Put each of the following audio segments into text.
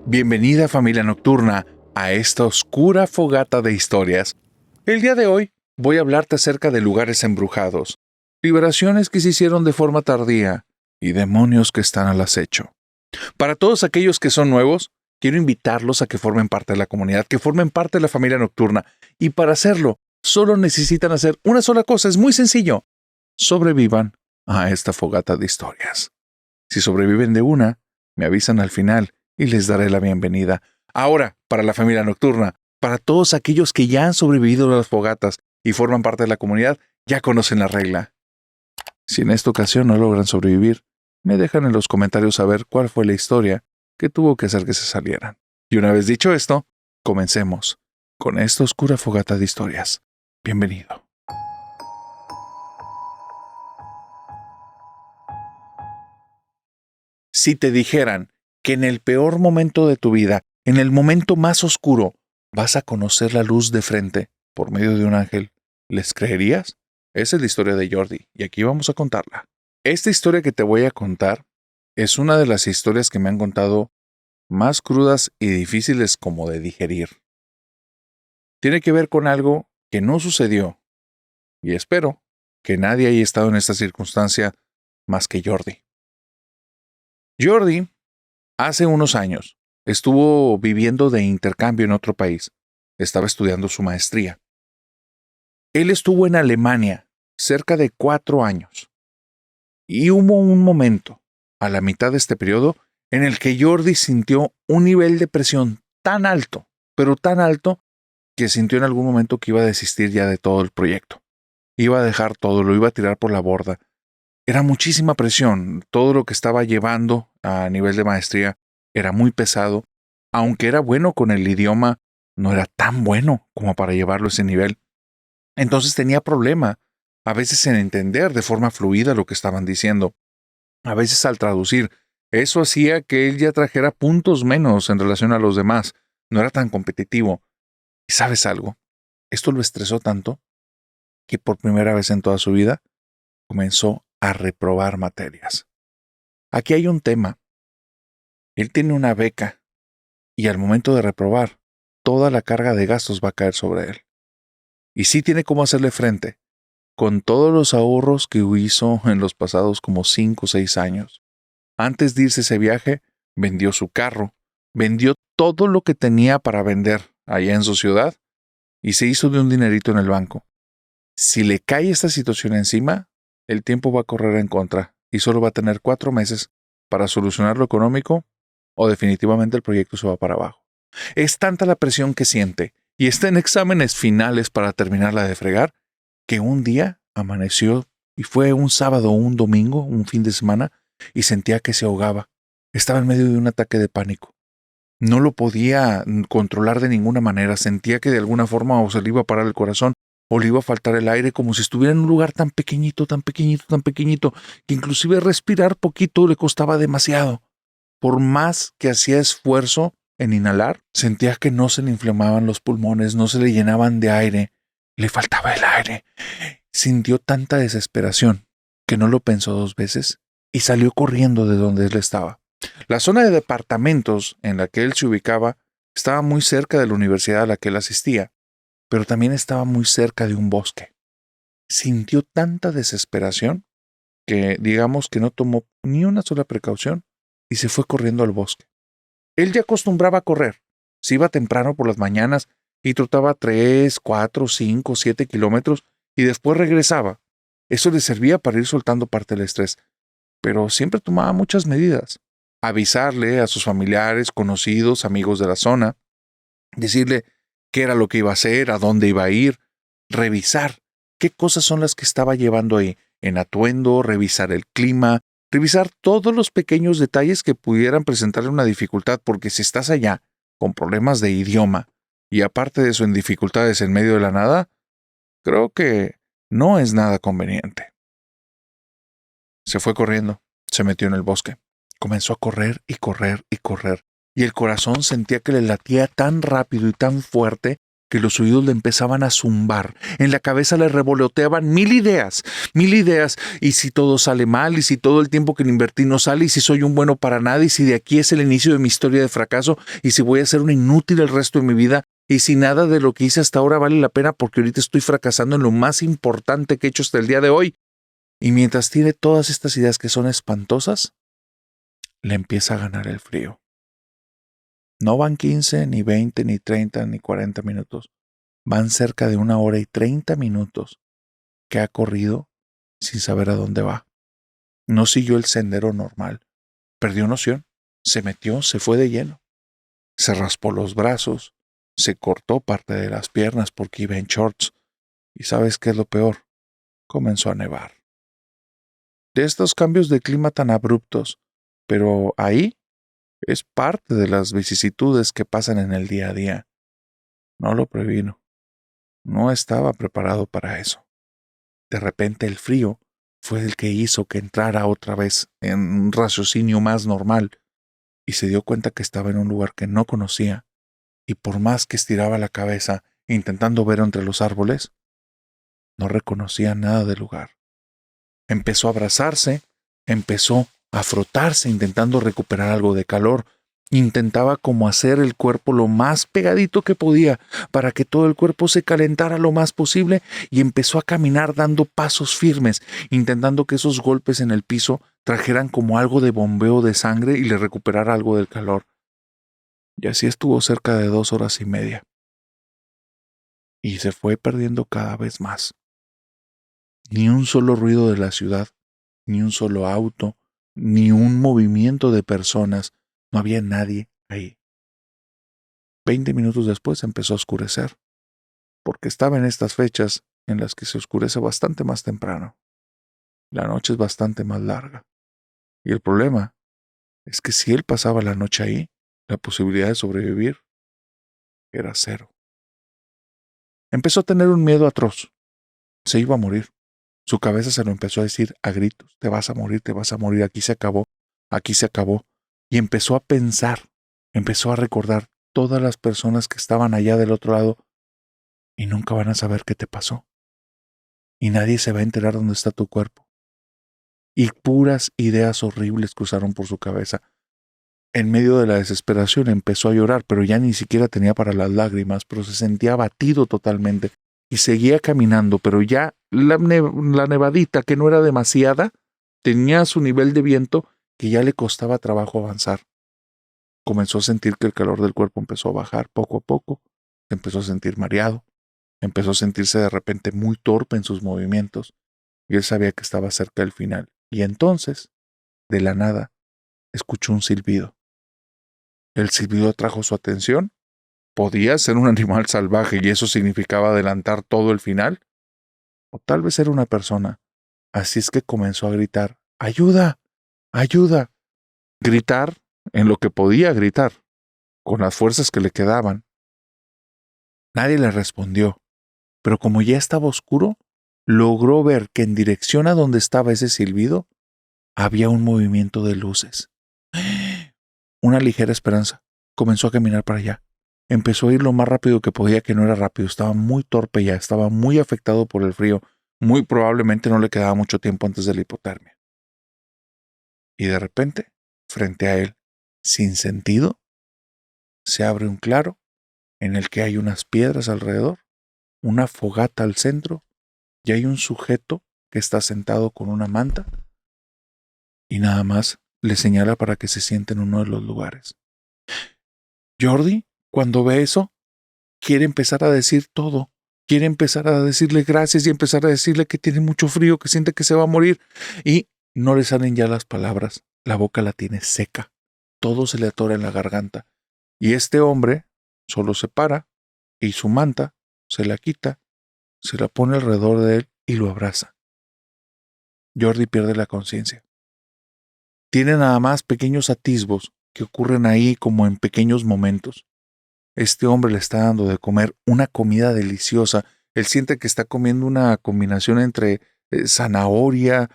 Bienvenida familia nocturna a esta oscura fogata de historias. El día de hoy voy a hablarte acerca de lugares embrujados, liberaciones que se hicieron de forma tardía y demonios que están al acecho. Para todos aquellos que son nuevos, quiero invitarlos a que formen parte de la comunidad, que formen parte de la familia nocturna. Y para hacerlo, solo necesitan hacer una sola cosa, es muy sencillo. Sobrevivan a esta fogata de historias. Si sobreviven de una, me avisan al final y les daré la bienvenida. Ahora, para la familia nocturna, para todos aquellos que ya han sobrevivido a las fogatas y forman parte de la comunidad, ya conocen la regla. Si en esta ocasión no logran sobrevivir, me dejan en los comentarios saber cuál fue la historia que tuvo que hacer que se salieran. Y una vez dicho esto, comencemos con esta oscura fogata de historias. Bienvenido. Si te dijeran que en el peor momento de tu vida, en el momento más oscuro, vas a conocer la luz de frente por medio de un ángel, ¿les creerías? Esa es la historia de Jordi, y aquí vamos a contarla. Esta historia que te voy a contar es una de las historias que me han contado más crudas y difíciles como de digerir. Tiene que ver con algo que no sucedió, y espero que nadie haya estado en esta circunstancia más que Jordi. Jordi, hace unos años, estuvo viviendo de intercambio en otro país. Estaba estudiando su maestría. Él estuvo en Alemania cerca de 4 años. Y hubo un momento, a la mitad de este periodo, en el que Jordi sintió un nivel de presión tan alto, pero tan alto, que sintió en algún momento que iba a desistir ya de todo el proyecto. Iba a dejar todo, lo iba a tirar por la borda. Era muchísima presión, todo lo que estaba llevando a nivel de maestría era muy pesado. Aunque era bueno con el idioma, no era tan bueno como para llevarlo a ese nivel. Entonces tenía problema, a veces en entender de forma fluida lo que estaban diciendo. A veces al traducir, eso hacía que él ya trajera puntos menos en relación a los demás. No era tan competitivo. ¿Y sabes algo? Esto lo estresó tanto que por primera vez en toda su vida comenzó a reprobar materias. Aquí hay un tema. Él tiene una beca y al momento de reprobar, toda la carga de gastos va a caer sobre él. Y sí tiene cómo hacerle frente, con todos los ahorros que hizo en los pasados como 5 o 6 años. Antes de irse a ese viaje, vendió su carro, vendió todo lo que tenía para vender allá en su ciudad y se hizo de un dinerito en el banco. Si le cae esta situación encima, el tiempo va a correr en contra y solo va a tener 4 meses para solucionar lo económico o definitivamente el proyecto se va para abajo. Es tanta la presión que siente y está en exámenes finales para terminarla de fregar que un día amaneció y fue un sábado o un domingo, un fin de semana, y sentía que se ahogaba. Estaba en medio de un ataque de pánico. No lo podía controlar de ninguna manera. Sentía que de alguna forma o se le iba a parar el corazón o le iba a faltar el aire, como si estuviera en un lugar tan pequeñito, tan pequeñito, tan pequeñito, que inclusive respirar poquito le costaba demasiado. Por más que hacía esfuerzo en inhalar, sentía que no se le inflamaban los pulmones, no se le llenaban de aire, le faltaba el aire. Sintió tanta desesperación que no lo pensó 2 veces y salió corriendo de donde él estaba. La zona de departamentos en la que él se ubicaba estaba muy cerca de la universidad a la que él asistía, pero también estaba muy cerca de un bosque. Sintió tanta desesperación que, digamos que no tomó ni una sola precaución y se fue corriendo al bosque. Él ya acostumbraba a correr. Se iba temprano por las mañanas y trotaba 3, 4, 5, 7 kilómetros y después regresaba. Eso le servía para ir soltando parte del estrés, pero siempre tomaba muchas medidas. Avisarle a sus familiares, conocidos, amigos de la zona, decirle qué era lo que iba a hacer, a dónde iba a ir, revisar qué cosas son las que estaba llevando ahí en atuendo, revisar el clima, revisar todos los pequeños detalles que pudieran presentarle una dificultad, porque si estás allá con problemas de idioma y aparte de eso en dificultades en medio de la nada, creo que no es nada conveniente. Se fue corriendo, se metió en el bosque, comenzó a correr y correr y correr, y el corazón sentía que le latía tan rápido y tan fuerte que los oídos le empezaban a zumbar. En la cabeza le revoloteaban mil ideas. Y si todo sale mal, y si todo el tiempo que le invertí no sale, y si soy un bueno para nada, y si de aquí es el inicio de mi historia de fracaso, y si voy a ser un inútil el resto de mi vida, y si nada de lo que hice hasta ahora vale la pena porque ahorita estoy fracasando en lo más importante que he hecho hasta el día de hoy. Y mientras tiene todas estas ideas que son espantosas, le empieza a ganar el frío. No van 15, ni 20, ni 30, ni 40 minutos. Van cerca de 1 hora y 30 minutos que ha corrido sin saber a dónde va. No siguió el sendero normal. Perdió noción. Se metió, se fue de lleno. Se raspó los brazos. Se cortó parte de las piernas porque iba en shorts. ¿Y sabes qué es lo peor? Comenzó a nevar. De estos cambios de clima tan abruptos, pero ahí es parte de las vicisitudes que pasan en el día a día. No lo previno. No estaba preparado para eso. De repente el frío fue el que hizo que entrara otra vez en un raciocinio más normal y se dio cuenta que estaba en un lugar que no conocía y por más que estiraba la cabeza intentando ver entre los árboles, no reconocía nada del lugar. Empezó a abrazarse, empezó a frotarse intentando recuperar algo de calor. Intentaba como hacer el cuerpo lo más pegadito que podía para que todo el cuerpo se calentara lo más posible y empezó a caminar dando pasos firmes, intentando que esos golpes en el piso trajeran como algo de bombeo de sangre y le recuperara algo del calor. Y así estuvo cerca de 2 horas y media. Y se fue perdiendo cada vez más. Ni un solo ruido de la ciudad, ni un solo auto, ni un movimiento de personas. No había nadie ahí. 20 minutos después empezó a oscurecer, porque estaba en estas fechas en las que se oscurece bastante más temprano. La noche es bastante más larga. Y el problema es que si él pasaba la noche ahí, la posibilidad de sobrevivir era 0. Empezó a tener un miedo atroz. Se iba a morir. Su cabeza se lo empezó a decir a gritos: te vas a morir, aquí se acabó, aquí se acabó. Y empezó a pensar, empezó a recordar todas las personas que estaban allá del otro lado y nunca van a saber qué te pasó. Y nadie se va a enterar dónde está tu cuerpo. Y puras ideas horribles cruzaron por su cabeza. En medio de la desesperación empezó a llorar, pero ya ni siquiera tenía para las lágrimas, pero se sentía abatido totalmente. Y seguía caminando, pero ya la nevadita, que no era demasiada, tenía su nivel de viento que ya le costaba trabajo avanzar. Comenzó a sentir que el calor del cuerpo empezó a bajar poco a poco, se empezó a sentir mareado, empezó a sentirse de repente muy torpe en sus movimientos, y él sabía que estaba cerca del final. Y entonces, de la nada, escuchó un silbido. El silbido atrajo su atención. ¿Podía ser un animal salvaje y eso significaba adelantar todo el final? O tal vez era una persona. Así es que comenzó a gritar: ¡ayuda! ¡Ayuda! Gritar en lo que podía gritar, con las fuerzas que le quedaban. Nadie le respondió, pero como ya estaba oscuro, logró ver que en dirección a donde estaba ese silbido había un movimiento de luces. Una ligera esperanza. Comenzó a caminar para allá. Empezó a ir lo más rápido que podía, que no era rápido. Estaba muy torpe ya, estaba muy afectado por el frío. Muy probablemente no le quedaba mucho tiempo antes de la hipotermia. Y de repente, frente a él, sin sentido, se abre un claro en el que hay unas piedras alrededor, una fogata al centro, y hay un sujeto que está sentado con una manta y nada más le señala para que se siente en uno de los lugares. Jordi, cuando ve eso, quiere empezar a decir todo. Quiere empezar a decirle gracias y empezar a decirle que tiene mucho frío, que siente que se va a morir. Y no le salen ya las palabras. La boca la tiene seca. Todo se le atora en la garganta. Y este hombre solo se para y su manta se la quita, se la pone alrededor de él y lo abraza. Jordi pierde la conciencia. Tiene nada más pequeños atisbos que ocurren ahí como en pequeños momentos. Este hombre le está dando de comer una comida deliciosa. Él siente que está comiendo una combinación entre zanahoria,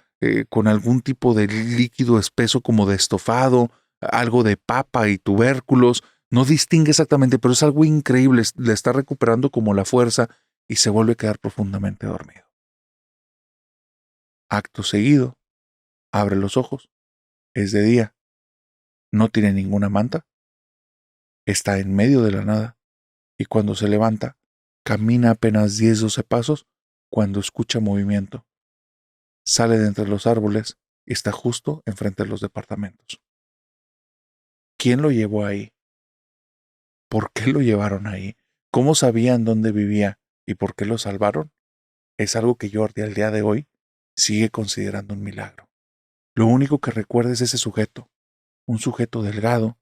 con algún tipo de líquido espeso como de estofado, algo de papa y tubérculos, No distingue exactamente, pero es algo increíble. Le está recuperando como la fuerza y se vuelve a quedar profundamente dormido. Acto seguido, abre los ojos. Es de día. No tiene ninguna manta. Está en medio de la nada. Y cuando se levanta, camina apenas 10-12 pasos cuando escucha movimiento. Sale de entre los árboles y está justo enfrente de los departamentos. ¿Quién lo llevó ahí? ¿Por qué lo llevaron ahí? ¿Cómo sabían dónde vivía y por qué lo salvaron? Es algo que Jordi al día de hoy sigue considerando un milagro. Lo único que recuerda es ese sujeto, un sujeto delgado,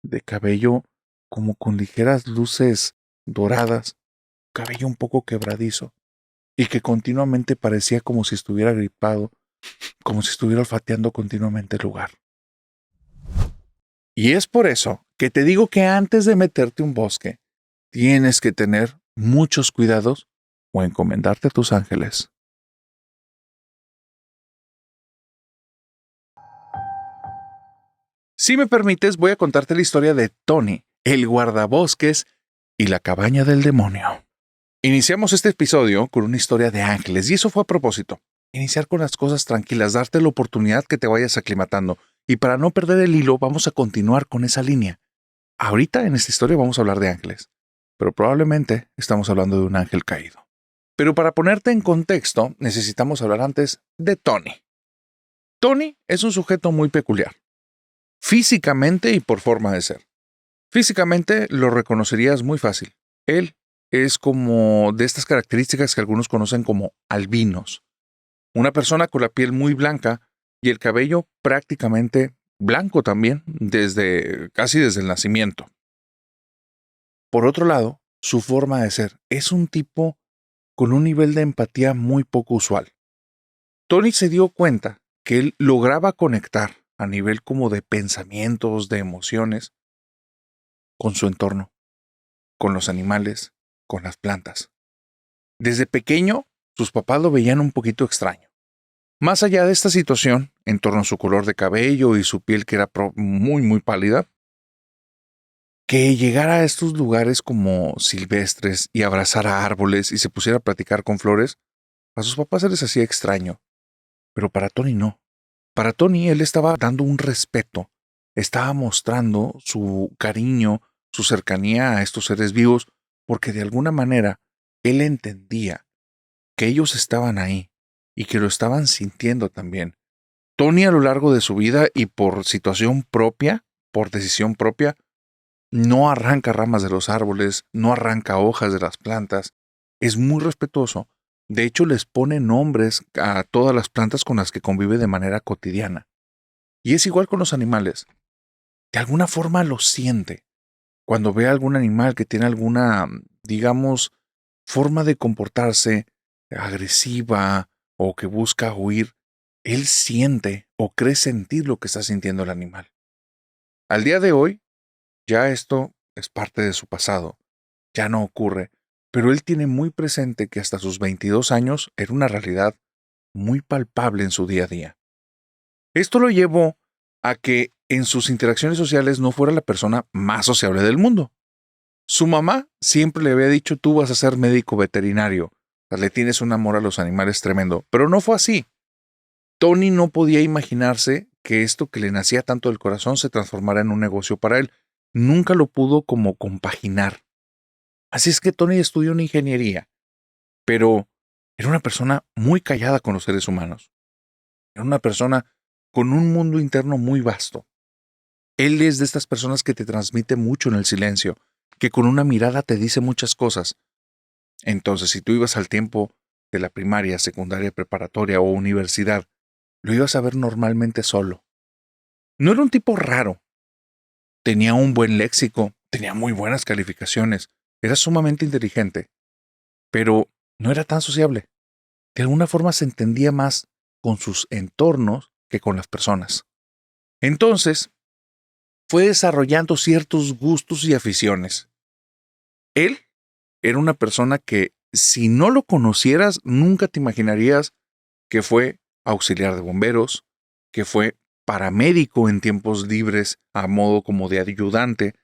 de cabello como con ligeras luces doradas, cabello un poco quebradizo, y que continuamente parecía como si estuviera gripado, como si estuviera olfateando continuamente el lugar. Y es por eso que te digo que antes de meterte a un bosque, tienes que tener muchos cuidados o encomendarte a tus ángeles. Si me permites, voy a contarte la historia de Tony, el guardabosques y la cabaña del demonio. Iniciamos este episodio con una historia de ángeles y eso fue a propósito. Iniciar con las cosas tranquilas, darte la oportunidad que te vayas aclimatando. Y para no perder el hilo, vamos a continuar con esa línea. Ahorita en esta historia vamos a hablar de ángeles, pero probablemente estamos hablando de un ángel caído. Pero para ponerte en contexto, necesitamos hablar antes de Tony. Tony es un sujeto muy peculiar, físicamente y por forma de ser. Físicamente lo reconocerías muy fácil. Él es como de estas características que algunos conocen como albinos. Una persona con la piel muy blanca y el cabello prácticamente blanco también, casi desde el nacimiento. Por otro lado, su forma de ser es un tipo con un nivel de empatía muy poco usual. Tony se dio cuenta que él lograba conectar a nivel como de pensamientos, de emociones, con su entorno, con los animales, con las plantas. Desde pequeño, sus papás lo veían un poquito extraño. Más allá de esta situación, en torno a su color de cabello y su piel que era muy pálida, que llegara a estos lugares como silvestres y abrazara árboles y se pusiera a platicar con flores, a sus papás se les hacía extraño. Pero para Tony no. Para Tony él estaba dando un respeto, estaba mostrando su cariño, su cercanía a estos seres vivos, porque de alguna manera él entendía que ellos estaban ahí y que lo estaban sintiendo también. Tony a lo largo de su vida y por situación propia, por decisión propia, no arranca ramas de los árboles, no arranca hojas de las plantas, es muy respetuoso. De hecho, les pone nombres a todas las plantas con las que convive de manera cotidiana. Y es igual con los animales. De alguna forma lo siente. Cuando ve a algún animal que tiene alguna, digamos, forma de comportarse agresiva o que busca huir, él siente o cree sentir lo que está sintiendo el animal. Al día de hoy, ya esto es parte de su pasado, ya no ocurre, pero él tiene muy presente que hasta sus 22 años era una realidad muy palpable en su día a día. Esto lo llevó a que en sus interacciones sociales no fuera la persona más sociable del mundo. Su mamá siempre le había dicho: tú vas a ser médico veterinario, o sea, le tienes un amor a los animales tremendo, pero no fue así. Tony no podía imaginarse que esto que le nacía tanto del corazón se transformara en un negocio para él. Nunca lo pudo como compaginar. Así es que Tony estudió una ingeniería, pero era una persona muy callada con los seres humanos. Era una persona con un mundo interno muy vasto. Él es de estas personas que te transmite mucho en el silencio, que con una mirada te dice muchas cosas. Entonces, si tú ibas al tiempo de la primaria, secundaria, preparatoria o universidad, lo ibas a ver normalmente solo. No era un tipo raro. Tenía un buen léxico, tenía muy buenas calificaciones, era sumamente inteligente, pero no era tan sociable. De alguna forma se entendía más con sus entornos que con las personas. Entonces, fue desarrollando ciertos gustos y aficiones. Él era una persona que, si no lo conocieras, nunca te imaginarías que fue auxiliar de bomberos, que fue paramédico en tiempos libres a modo como de ayudante.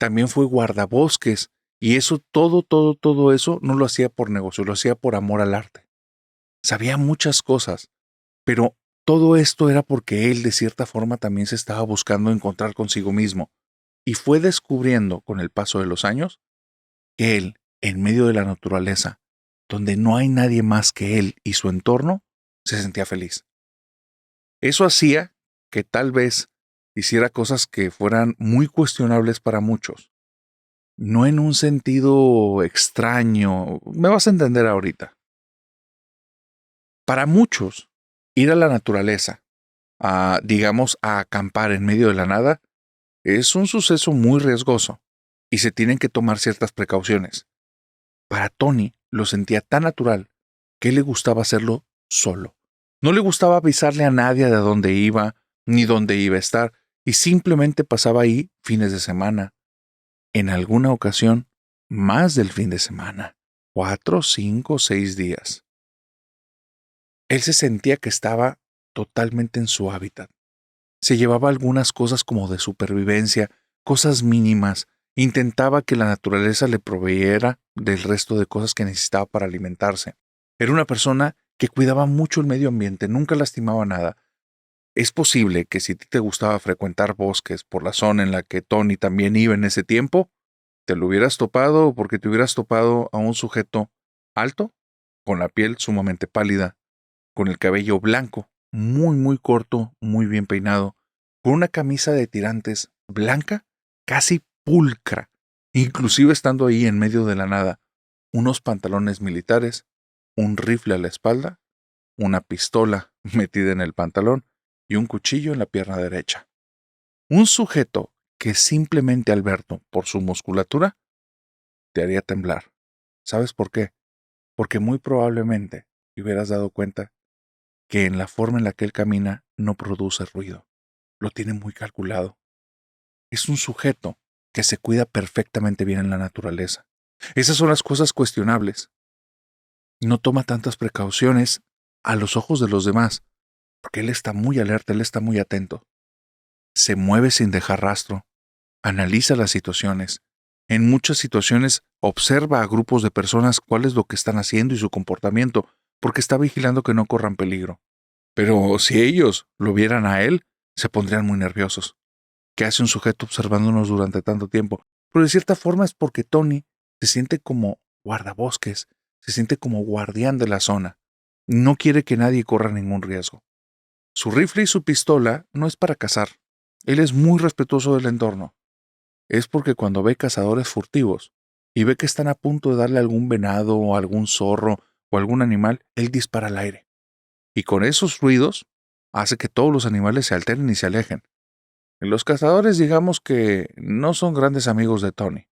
también fue guardabosques, y eso, todo eso no lo hacía por negocio, lo hacía por amor al arte. Sabía muchas cosas, pero todo esto era porque él de cierta forma también se estaba buscando encontrar consigo mismo, y fue descubriendo con el paso de los años que él, en medio de la naturaleza, donde no hay nadie más que él y su entorno, se sentía feliz. Eso hacía que tal vez hiciera cosas que fueran muy cuestionables para muchos. No en un sentido extraño, me vas a entender ahorita. Para muchos, ir a la naturaleza, a acampar en medio de la nada, es un suceso muy riesgoso y se tienen que tomar ciertas precauciones. Para Tony lo sentía tan natural que le gustaba hacerlo solo. No le gustaba avisarle a nadie de dónde iba ni dónde iba a estar y simplemente pasaba ahí fines de semana. En alguna ocasión, más del fin de semana, 4, 5, 6 días. Él se sentía que estaba totalmente en su hábitat. Se llevaba algunas cosas como de supervivencia, cosas mínimas. Intentaba que la naturaleza le proveyera del resto de cosas que necesitaba para alimentarse. Era una persona que cuidaba mucho el medio ambiente, nunca lastimaba nada. Es posible que si a ti te gustaba frecuentar bosques por la zona en la que Tony también iba en ese tiempo, te lo hubieras topado porque te hubieras topado a un sujeto alto, con la piel sumamente pálida, con el cabello blanco, muy corto, muy bien peinado, con una camisa de tirantes blanca, casi pulcra, inclusive estando ahí en medio de la nada, unos pantalones militares, un rifle a la espalda, una pistola metida en el pantalón y un cuchillo en la pierna derecha. Un sujeto que simplemente al verlo por su musculatura te haría temblar. ¿Sabes por qué? Porque muy probablemente te hubieras dado cuenta que en la forma en la que él camina no produce ruido. Lo tiene muy calculado. Es un sujeto que se cuida perfectamente bien en la naturaleza. Esas son las cosas cuestionables. No toma tantas precauciones a los ojos de los demás, porque él está muy alerta, él está muy atento. Se mueve sin dejar rastro, analiza las situaciones. En muchas situaciones observa a grupos de personas cuál es lo que están haciendo y su comportamiento, porque está vigilando que no corran peligro. Pero si ellos lo vieran a él, se pondrían muy nerviosos. ¿Qué hace un sujeto observándonos durante tanto tiempo? Pero de cierta forma es porque Tony se siente como guardabosques, se siente como guardián de la zona. No quiere que nadie corra ningún riesgo. Su rifle y su pistola no es para cazar. Él es muy respetuoso del entorno. Es porque cuando ve cazadores furtivos y ve que están a punto de darle algún venado o algún zorro o algún animal, él dispara al aire. Y con esos ruidos hace que todos los animales se alteren y se alejen. Los cazadores digamos que no son grandes amigos de Tony.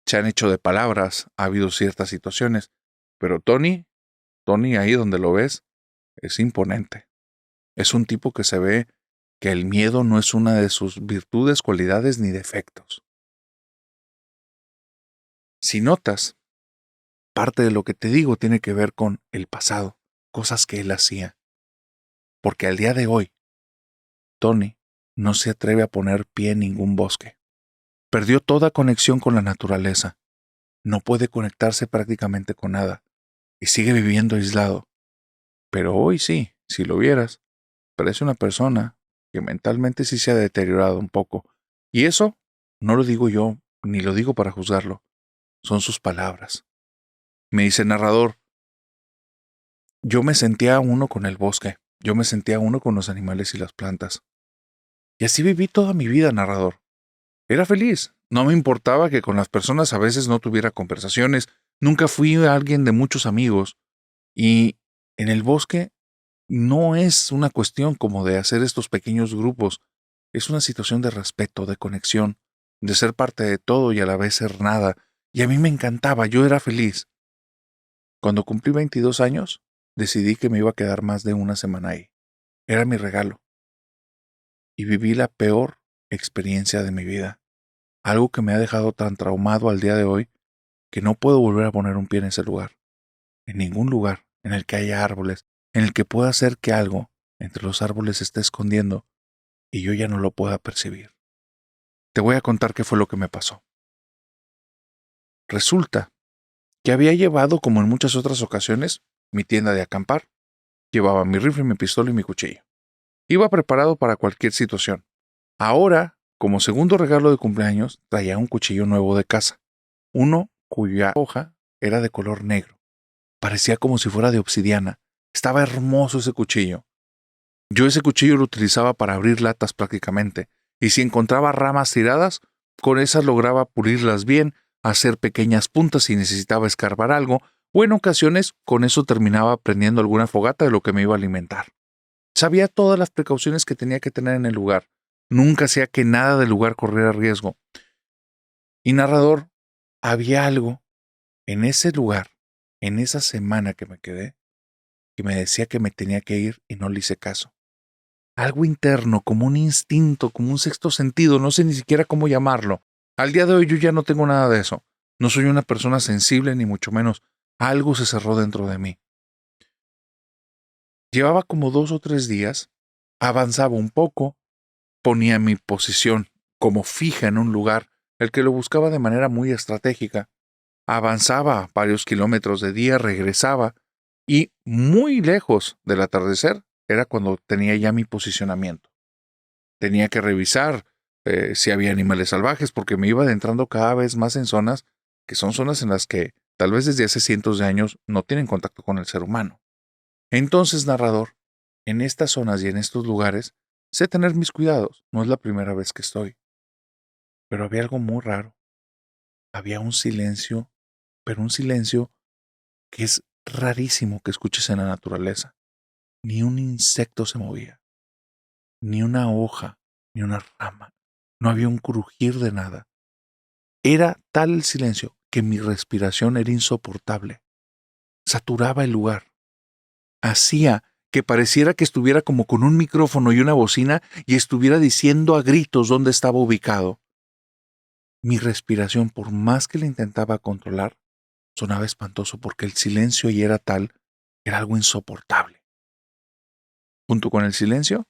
Se han hecho de palabras, ha habido ciertas situaciones, pero Tony ahí donde lo ves, es imponente. Es un tipo que se ve que el miedo no es una de sus virtudes, cualidades ni defectos. Si notas, parte de lo que te digo tiene que ver con el pasado, cosas que él hacía. Porque al día de hoy, Tony no se atreve a poner pie en ningún bosque. Perdió toda conexión con la naturaleza. No puede conectarse prácticamente con nada y sigue viviendo aislado. Pero hoy sí, si lo vieras, parece una persona que mentalmente sí se ha deteriorado un poco. Y eso no lo digo yo, ni lo digo para juzgarlo. Son sus palabras. Me dice narrador, yo me sentía uno con el bosque, yo me sentía uno con los animales y las plantas. Y así viví toda mi vida, narrador. Era feliz. No me importaba que con las personas a veces no tuviera conversaciones. Nunca fui alguien de muchos amigos. Y en el bosque no es una cuestión como de hacer estos pequeños grupos. Es una situación de respeto, de conexión, de ser parte de todo y a la vez ser nada. Y a mí me encantaba, yo era feliz. Cuando cumplí 22 años, decidí que me iba a quedar más de una semana ahí. Era mi regalo. Y viví la peor experiencia de mi vida. Algo que me ha dejado tan traumado al día de hoy que no puedo volver a poner un pie en ese lugar. En ningún lugar en el que haya árboles, en el que pueda hacer que algo entre los árboles se esté escondiendo y yo ya no lo pueda percibir. Te voy a contar qué fue lo que me pasó. Resulta que había llevado, como en muchas otras ocasiones, mi tienda de acampar. Llevaba mi rifle, mi pistola y mi cuchillo. Iba preparado para cualquier situación. Ahora, como segundo regalo de cumpleaños, traía un cuchillo nuevo de caza. Uno cuya hoja era de color negro. Parecía como si fuera de obsidiana. Estaba hermoso ese cuchillo. Yo ese cuchillo lo utilizaba para abrir latas prácticamente, y si encontraba ramas tiradas, con esas lograba pulirlas bien, hacer pequeñas puntas si necesitaba escarbar algo, o en ocasiones con eso terminaba prendiendo alguna fogata de lo que me iba a alimentar. Sabía todas las precauciones que tenía que tener en el lugar. Nunca hacía que nada del lugar corriera riesgo. Y narrador, había algo en ese lugar, en esa semana que me quedé, que me decía que me tenía que ir y no le hice caso. Algo interno, como un instinto, como un sexto sentido, no sé ni siquiera cómo llamarlo. Al día de hoy yo ya no tengo nada de eso. No soy una persona sensible, ni mucho menos. Algo se cerró dentro de mí. Llevaba como 2 o 3 días, avanzaba un poco, ponía mi posición como fija en un lugar, el que lo buscaba de manera muy estratégica. Avanzaba varios kilómetros de día, regresaba, y muy lejos del atardecer era cuando tenía ya mi posicionamiento. Tenía que revisar si había animales salvajes, porque me iba adentrando cada vez más en zonas que son zonas en las que tal vez desde hace cientos de años no tienen contacto con el ser humano. Entonces, narrador, en estas zonas y en estos lugares, sé tener mis cuidados. No es la primera vez que estoy. Pero había algo muy raro. Había un silencio, pero un silencio que es rarísimo que escuches en la naturaleza. Ni un insecto se movía, ni una hoja, ni una rama. No había un crujir de nada. Era tal el silencio que mi respiración era insoportable. Saturaba el lugar. Hacía que pareciera que estuviera como con un micrófono y una bocina y estuviera diciendo a gritos dónde estaba ubicado. Mi respiración, por más que la intentaba controlar, sonaba espantoso porque el silencio ahí era tal, era algo insoportable. Junto con el silencio,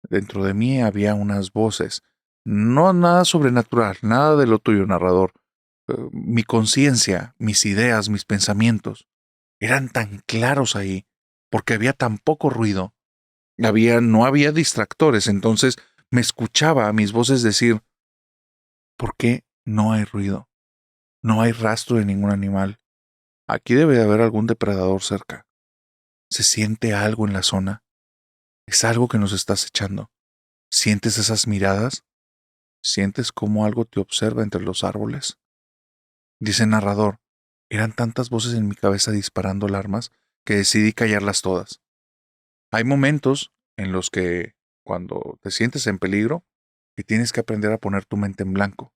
dentro de mí había unas voces. No nada sobrenatural, nada de lo tuyo, narrador. Mi conciencia, mis ideas, mis pensamientos, eran tan claros ahí, porque había tan poco ruido. No había distractores, entonces me escuchaba a mis voces decir, ¿por qué no hay ruido? No hay rastro de ningún animal. Aquí debe de haber algún depredador cerca. ¿Se siente algo en la zona? ¿Es algo que nos está acechando? ¿Sientes esas miradas? ¿Sientes cómo algo te observa entre los árboles? Dice el narrador, eran tantas voces en mi cabeza disparando alarmas que decidí callarlas todas. Hay momentos en los que, cuando te sientes en peligro, que tienes que aprender a poner tu mente en blanco,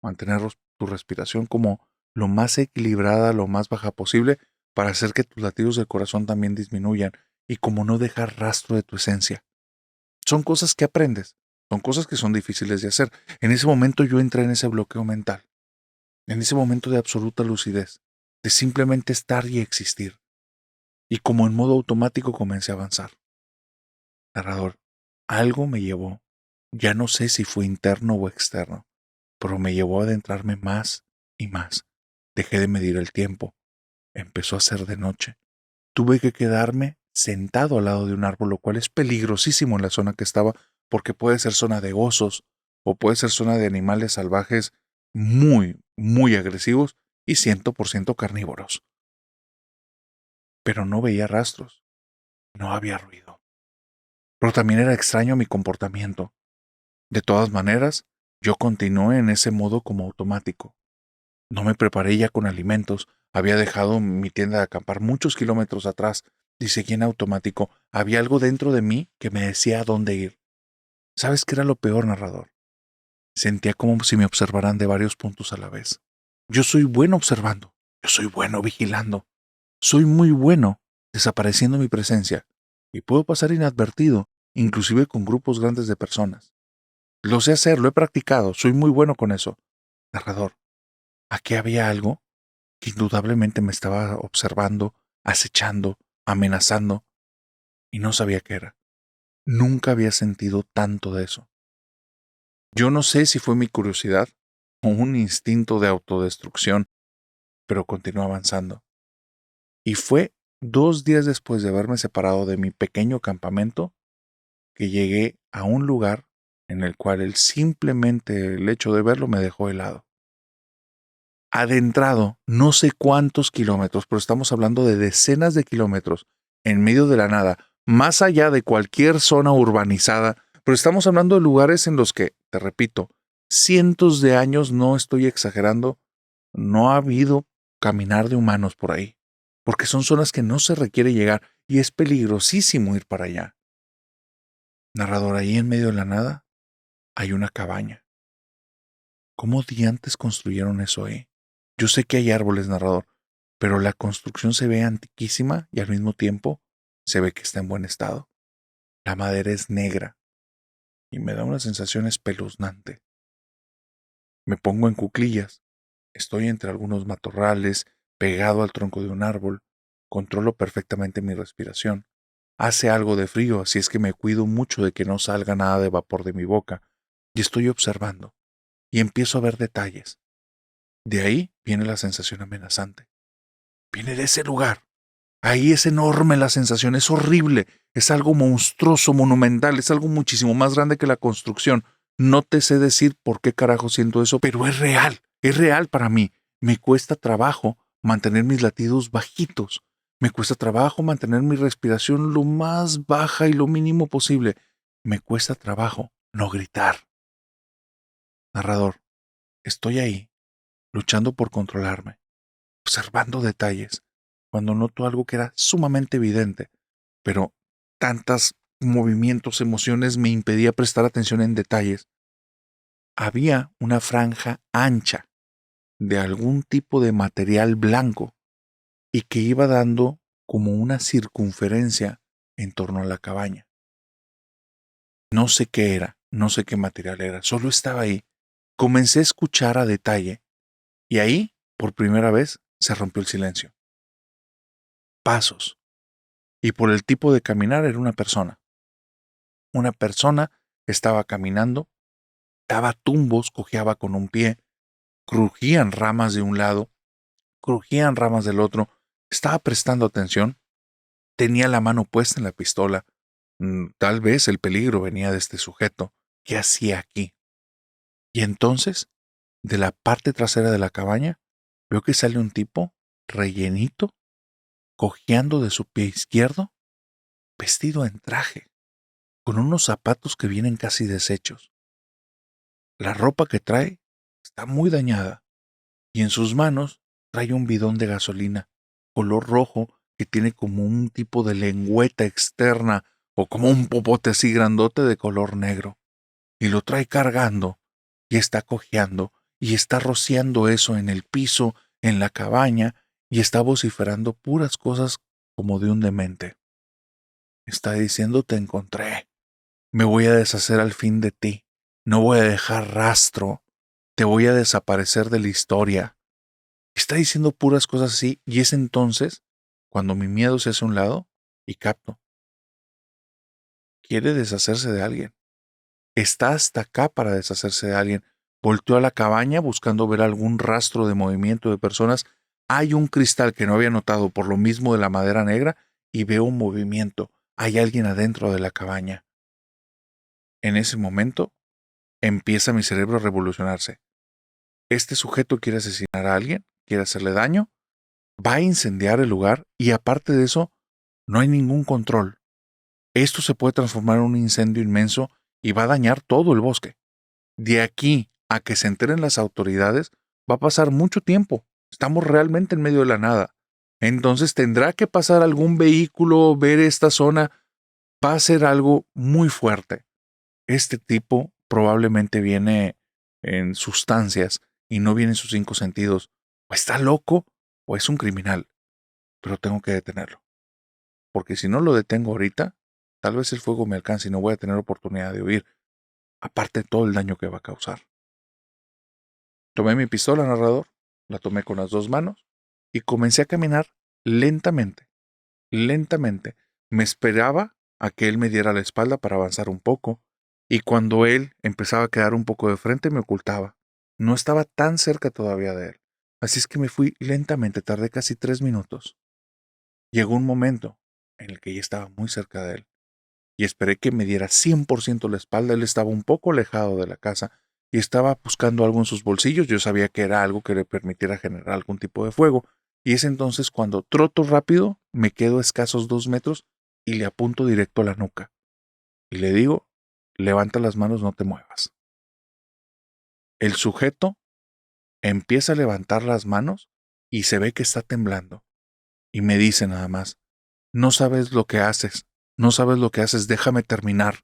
mantener tu respiración como lo más equilibrada, lo más baja posible, para hacer que tus latidos del corazón también disminuyan y como no dejar rastro de tu esencia. Son cosas que aprendes, son cosas que son difíciles de hacer. En ese momento yo entré en ese bloqueo mental, en ese momento de absoluta lucidez, de simplemente estar y existir. Y como en modo automático comencé a avanzar. Narrador, algo me llevó, ya no sé si fue interno o externo, pero me llevó a adentrarme más y más. Dejé de medir el tiempo. Empezó a ser de noche. Tuve que quedarme sentado al lado de un árbol, lo cual es peligrosísimo en la zona que estaba, porque puede ser zona de osos o puede ser zona de animales salvajes muy, muy agresivos y 100% carnívoros. Pero no veía rastros, no había ruido. Pero también era extraño mi comportamiento. De todas maneras, yo continué en ese modo como automático. No me preparé ya con alimentos, había dejado mi tienda de acampar muchos kilómetros atrás y seguí en automático. Había algo dentro de mí que me decía a dónde ir. ¿Sabes qué era lo peor, narrador? Sentía como si me observaran de varios puntos a la vez. Yo soy bueno observando, yo soy bueno vigilando, soy muy bueno desapareciendo mi presencia y puedo pasar inadvertido, inclusive con grupos grandes de personas. Lo sé hacer, lo he practicado, soy muy bueno con eso. Narrador, aquí había algo que indudablemente me estaba observando, acechando, amenazando, y no sabía qué era. Nunca había sentido tanto de eso. Yo no sé si fue mi curiosidad o un instinto de autodestrucción pero continué avanzando. Y fue 2 días después de haberme separado de mi pequeño campamento que llegué a un lugar en el cual simplemente el hecho de verlo me dejó helado. Adentrado no sé cuántos kilómetros, pero estamos hablando de decenas de kilómetros, en medio de la nada, más allá de cualquier zona urbanizada, pero estamos hablando de lugares en los que, te repito, cientos de años, no estoy exagerando, no ha habido caminar de humanos por ahí, porque son zonas que no se requiere llegar y es peligrosísimo ir para allá. Narrador, ahí en medio de la nada hay una cabaña. ¿Cómo diantes construyeron eso ahí? Yo sé que hay árboles, narrador, pero la construcción se ve antiquísima y al mismo tiempo se ve que está en buen estado. La madera es negra y me da una sensación espeluznante. Me pongo en cuclillas. Estoy entre algunos matorrales, pegado al tronco de un árbol. Controlo perfectamente mi respiración. Hace algo de frío, así es que me cuido mucho de que no salga nada de vapor de mi boca. Y estoy observando. Y empiezo a ver detalles. De ahí viene la sensación amenazante. Viene de ese lugar. Ahí es enorme la sensación, es horrible, es algo monstruoso, monumental, es algo muchísimo más grande que la construcción. No te sé decir por qué carajo siento eso, pero es real para mí. Me cuesta trabajo mantener mis latidos bajitos. Me cuesta trabajo mantener mi respiración lo más baja y lo mínimo posible. Me cuesta trabajo no gritar. Narrador, estoy ahí, luchando por controlarme, observando detalles, cuando noto algo que era sumamente evidente, pero tantos movimientos, emociones me impedía prestar atención en detalles. Había una franja ancha de algún tipo de material blanco y que iba dando como una circunferencia en torno a la cabaña. No sé qué era, no sé qué material era, solo estaba ahí. Comencé a escuchar a detalle y ahí, por primera vez, se rompió el silencio. Pasos. Y por el tipo de caminar era una persona. Una persona estaba caminando, daba tumbos, cojeaba con un pie, crujían ramas de un lado, crujían ramas del otro, estaba prestando atención, tenía la mano puesta en la pistola. Tal vez el peligro venía de este sujeto. ¿Qué hacía aquí? Y entonces, de la parte trasera de la cabaña, veo que sale un tipo rellenito, cojeando de su pie izquierdo, vestido en traje, con unos zapatos que vienen casi deshechos. La ropa que trae está muy dañada y en sus manos trae un bidón de gasolina color rojo que tiene como un tipo de lengüeta externa o como un popote así grandote de color negro. Y lo trae cargando y está cojeando y está rociando eso en el piso, en la cabaña y está vociferando puras cosas como de un demente. Está diciendo: te encontré. Me voy a deshacer al fin de ti. No voy a dejar rastro. Te voy a desaparecer de la historia. Está diciendo puras cosas así y es entonces cuando mi miedo se hace a un lado y capto. Quiere deshacerse de alguien. Está hasta acá para deshacerse de alguien. Volteó a la cabaña buscando ver algún rastro de movimiento de personas. Hay un cristal que no había notado por lo mismo de la madera negra y veo un movimiento. Hay alguien adentro de la cabaña. En ese momento empieza mi cerebro a revolucionarse. Este sujeto quiere asesinar a alguien, quiere hacerle daño, va a incendiar el lugar y aparte de eso, no hay ningún control. Esto se puede transformar en un incendio inmenso y va a dañar todo el bosque. De aquí a que se enteren las autoridades va a pasar mucho tiempo. Estamos realmente en medio de la nada. Entonces tendrá que pasar algún vehículo, ver esta zona. Va a ser algo muy fuerte. Este tipo probablemente viene en sustancias y no viene en sus 5 sentidos. O está loco o es un criminal. Pero tengo que detenerlo. Porque si no lo detengo ahorita, tal vez el fuego me alcance y no voy a tener oportunidad de huir. Aparte de todo el daño que va a causar. Tomé mi pistola, narrador, la tomé con las 2 manos y comencé a caminar lentamente, lentamente. Me esperaba a que él me diera la espalda para avanzar un poco, y cuando él empezaba a quedar un poco de frente me ocultaba. No estaba tan cerca todavía de él. Así es que me fui lentamente, tardé casi 3 minutos. Llegó un momento en el que ya estaba muy cerca de él y esperé que me diera 100% la espalda. Él estaba un poco alejado de la casa y estaba buscando algo en sus bolsillos. Yo sabía que era algo que le permitiera generar algún tipo de fuego. Y es entonces cuando troto rápido, me quedo a escasos 2 metros y le apunto directo a la nuca. Y le digo, levanta las manos, no te muevas. El sujeto empieza a levantar las manos y se ve que está temblando. Y me dice nada más, no sabes lo que haces, no sabes lo que haces, déjame terminar.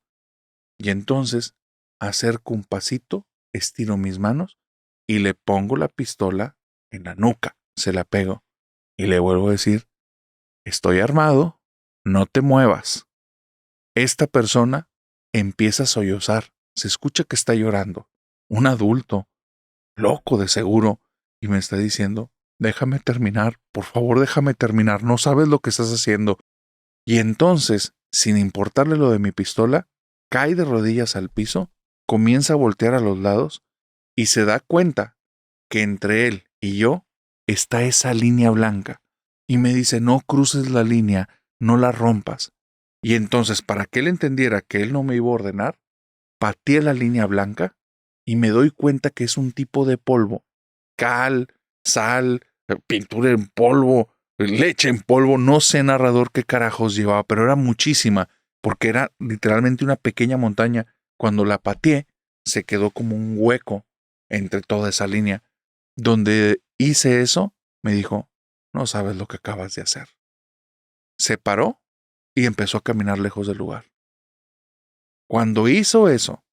Y entonces acerco un pasito, estiro mis manos y le pongo la pistola en la nuca, se la pego y le vuelvo a decir, estoy armado, no te muevas. Esta persona empieza a sollozar, se escucha que está llorando, un adulto, loco de seguro, y me está diciendo, déjame terminar, por favor déjame terminar, no sabes lo que estás haciendo. Y entonces, sin importarle lo de mi pistola, cae de rodillas al piso, comienza a voltear a los lados y se da cuenta que entre él y yo está esa línea blanca. Y me dice, no cruces la línea, no la rompas. Y entonces, para que él entendiera que él no me iba a ordenar, pateé la línea blanca y me doy cuenta que es un tipo de polvo, cal, sal, pintura en polvo, leche en polvo, no sé narrador qué carajos llevaba, pero era muchísima, porque era literalmente una pequeña montaña. Cuando la pateé, se quedó como un hueco entre toda esa línea. Donde hice eso, me dijo, no sabes lo que acabas de hacer. Se paró y empezó a caminar lejos del lugar. Cuando hizo eso,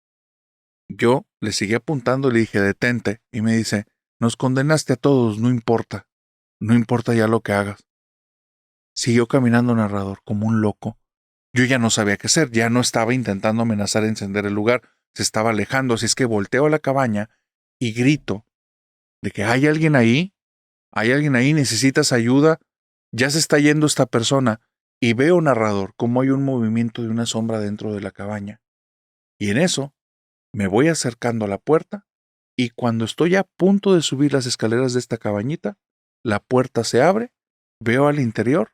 yo le seguí apuntando y le dije, detente, y me dice, nos condenaste a todos, no importa, no importa ya lo que hagas. Siguió caminando narrador como un loco. Yo ya no sabía qué hacer, ya no estaba intentando amenazar a encender el lugar, se estaba alejando, así es que volteo a la cabaña y grito de que hay alguien ahí, necesitas ayuda, ya se está yendo esta persona. Y veo, narrador, cómo hay un movimiento de una sombra dentro de la cabaña. Y en eso me voy acercando a la puerta y cuando estoy a punto de subir las escaleras de esta cabañita, la puerta se abre, veo al interior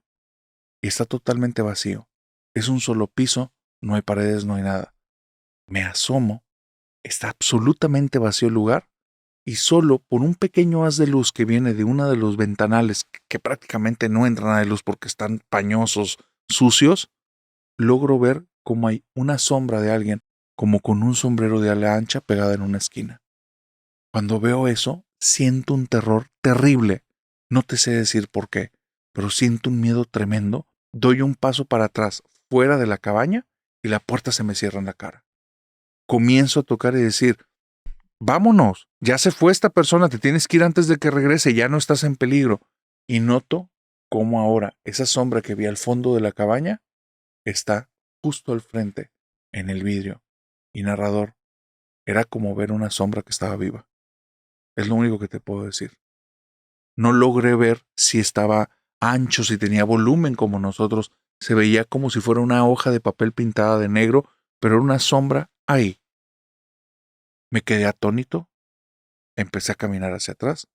y está totalmente vacío. Es un solo piso, no hay paredes, no hay nada. Me asomo, está absolutamente vacío el lugar y solo por un pequeño haz de luz que viene de uno de los ventanales que prácticamente no entra nada de luz porque están pañosos, sucios, logro ver cómo hay una sombra de alguien como con un sombrero de ala ancha pegada en una esquina. Cuando veo eso, siento un terror terrible. No te sé decir por qué, pero siento un miedo tremendo. Doy un paso para atrás, fuera de la cabaña, y la puerta se me cierra en la cara. Comienzo a tocar y decir, vámonos, ya se fue esta persona, te tienes que ir antes de que regrese, ya no estás en peligro. Y noto cómo ahora esa sombra que vi al fondo de la cabaña está justo al frente, en el vidrio. Y narrador, era como ver una sombra que estaba viva. Es lo único que te puedo decir. No logré ver si estaba ancho, si tenía volumen como nosotros. Se veía como si fuera una hoja de papel pintada de negro, pero era una sombra ahí. Me quedé atónito, empecé a caminar hacia atrás,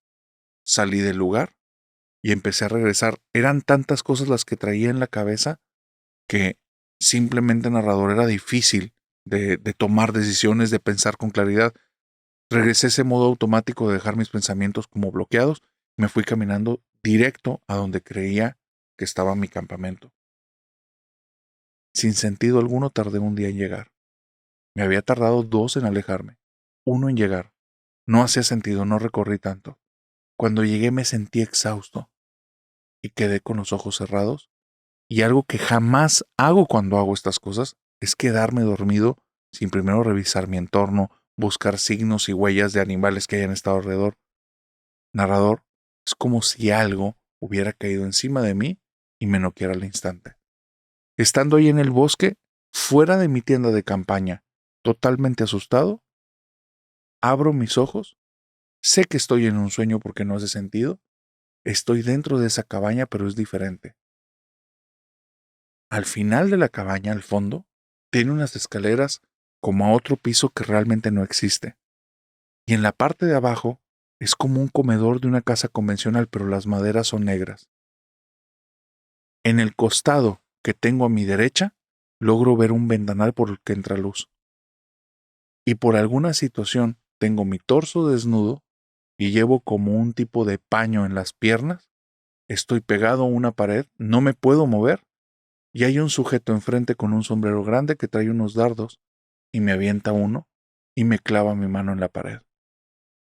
salí del lugar y empecé a regresar. Eran tantas cosas las que traía en la cabeza que simplemente, narrador, era difícil de tomar decisiones, de pensar con claridad. Regresé a ese modo automático de dejar mis pensamientos como bloqueados. Me fui caminando directo a donde creía que estaba mi campamento. Sin sentido alguno tardé un día en llegar. Me había tardado 2 en alejarme, 1 en llegar. No hacía sentido, no recorrí tanto. Cuando llegué me sentí exhausto y quedé con los ojos cerrados. Y algo que jamás hago cuando hago estas cosas es quedarme dormido sin primero revisar mi entorno, buscar signos y huellas de animales que hayan estado alrededor. Narrador, es como si algo hubiera caído encima de mí y me noqueara al instante. Estando ahí en el bosque, fuera de mi tienda de campaña, totalmente asustado, abro mis ojos, sé que estoy en un sueño porque no hace sentido, estoy dentro de esa cabaña pero es diferente. Al final de la cabaña, al fondo, tiene unas escaleras como a otro piso que realmente no existe. Y en la parte de abajo Es como un comedor de una casa convencional, pero las maderas son negras. En el costado que tengo a mi derecha, logro ver un ventanal por el que entra luz. Y por alguna situación tengo mi torso desnudo y llevo como un tipo de paño en las piernas. Estoy pegado a una pared, no me puedo mover, y hay un sujeto enfrente con un sombrero grande que trae unos dardos y me avienta uno y me clava mi mano en la pared.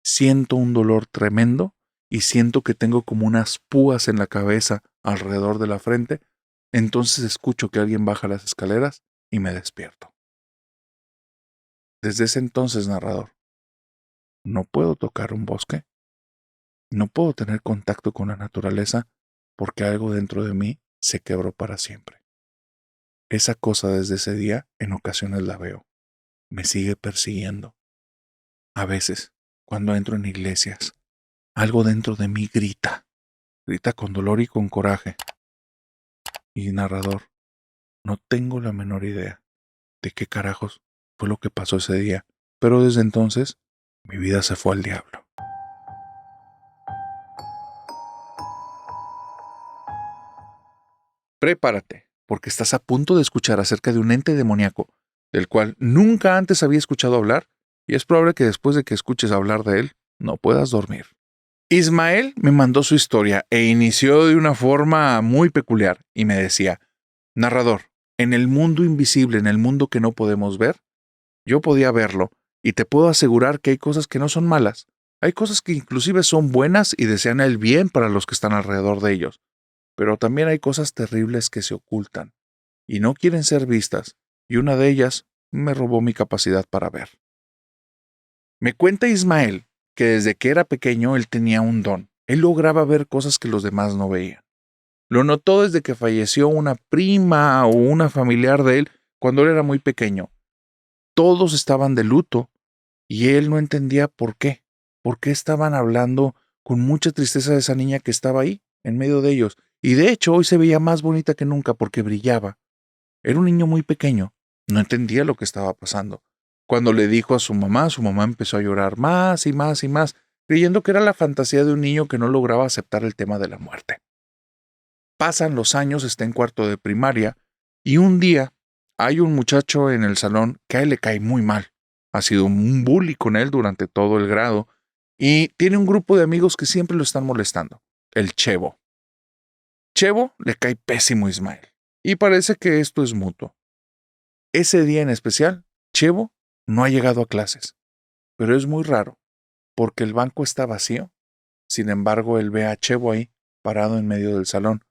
Siento un dolor tremendo y siento que tengo como unas púas en la cabeza alrededor de la frente. Entonces escucho que alguien baja las escaleras y me despierto. Desde ese entonces, narrador, no puedo tocar un bosque, no puedo tener contacto con la naturaleza porque algo dentro de mí se quebró para siempre. Esa cosa desde ese día en ocasiones la veo, me sigue persiguiendo. A veces, cuando entro en iglesias, algo dentro de mí grita con dolor y con coraje. Y narrador, no tengo la menor idea de qué carajos fue lo que pasó ese día, pero desde entonces mi vida se fue al diablo. Prepárate, porque estás a punto de escuchar acerca de un ente demoníaco, del cual nunca antes había escuchado hablar, y es probable que después de que escuches hablar de él, no puedas dormir. Ismael me mandó su historia e inició de una forma muy peculiar, y me decía, narrador, en el mundo invisible, en el mundo que no podemos ver, yo podía verlo, y te puedo asegurar que hay cosas que no son malas. Hay cosas que inclusive son buenas y desean el bien para los que están alrededor de ellos. Pero también hay cosas terribles que se ocultan y no quieren ser vistas, y una de ellas me robó mi capacidad para ver. Me cuenta Ismael que desde que era pequeño él tenía un don. Él lograba ver cosas que los demás no veían. Lo notó desde que falleció una prima o una familiar de él cuando él era muy pequeño. Todos estaban de luto y él no entendía por qué. ¿Por qué estaban hablando con mucha tristeza de esa niña que estaba ahí, en medio de ellos? Y de hecho hoy se veía más bonita que nunca porque brillaba. Era un niño muy pequeño. No entendía lo que estaba pasando. Cuando le dijo a su mamá empezó a llorar más y más y más, creyendo que era la fantasía de un niño que no lograba aceptar el tema de la muerte. Pasan los años, está en cuarto de primaria, y un día hay un muchacho en el salón que a él le cae muy mal. Ha sido un bully con él durante todo el grado, y tiene un grupo de amigos que siempre lo están molestando. El Chevo. Chevo le cae pésimo a Ismael, y parece que esto es mutuo. Ese día en especial, Chevo no ha llegado a clases, pero es muy raro, porque el banco está vacío. Sin embargo, él ve a Chevo ahí, parado en medio del salón,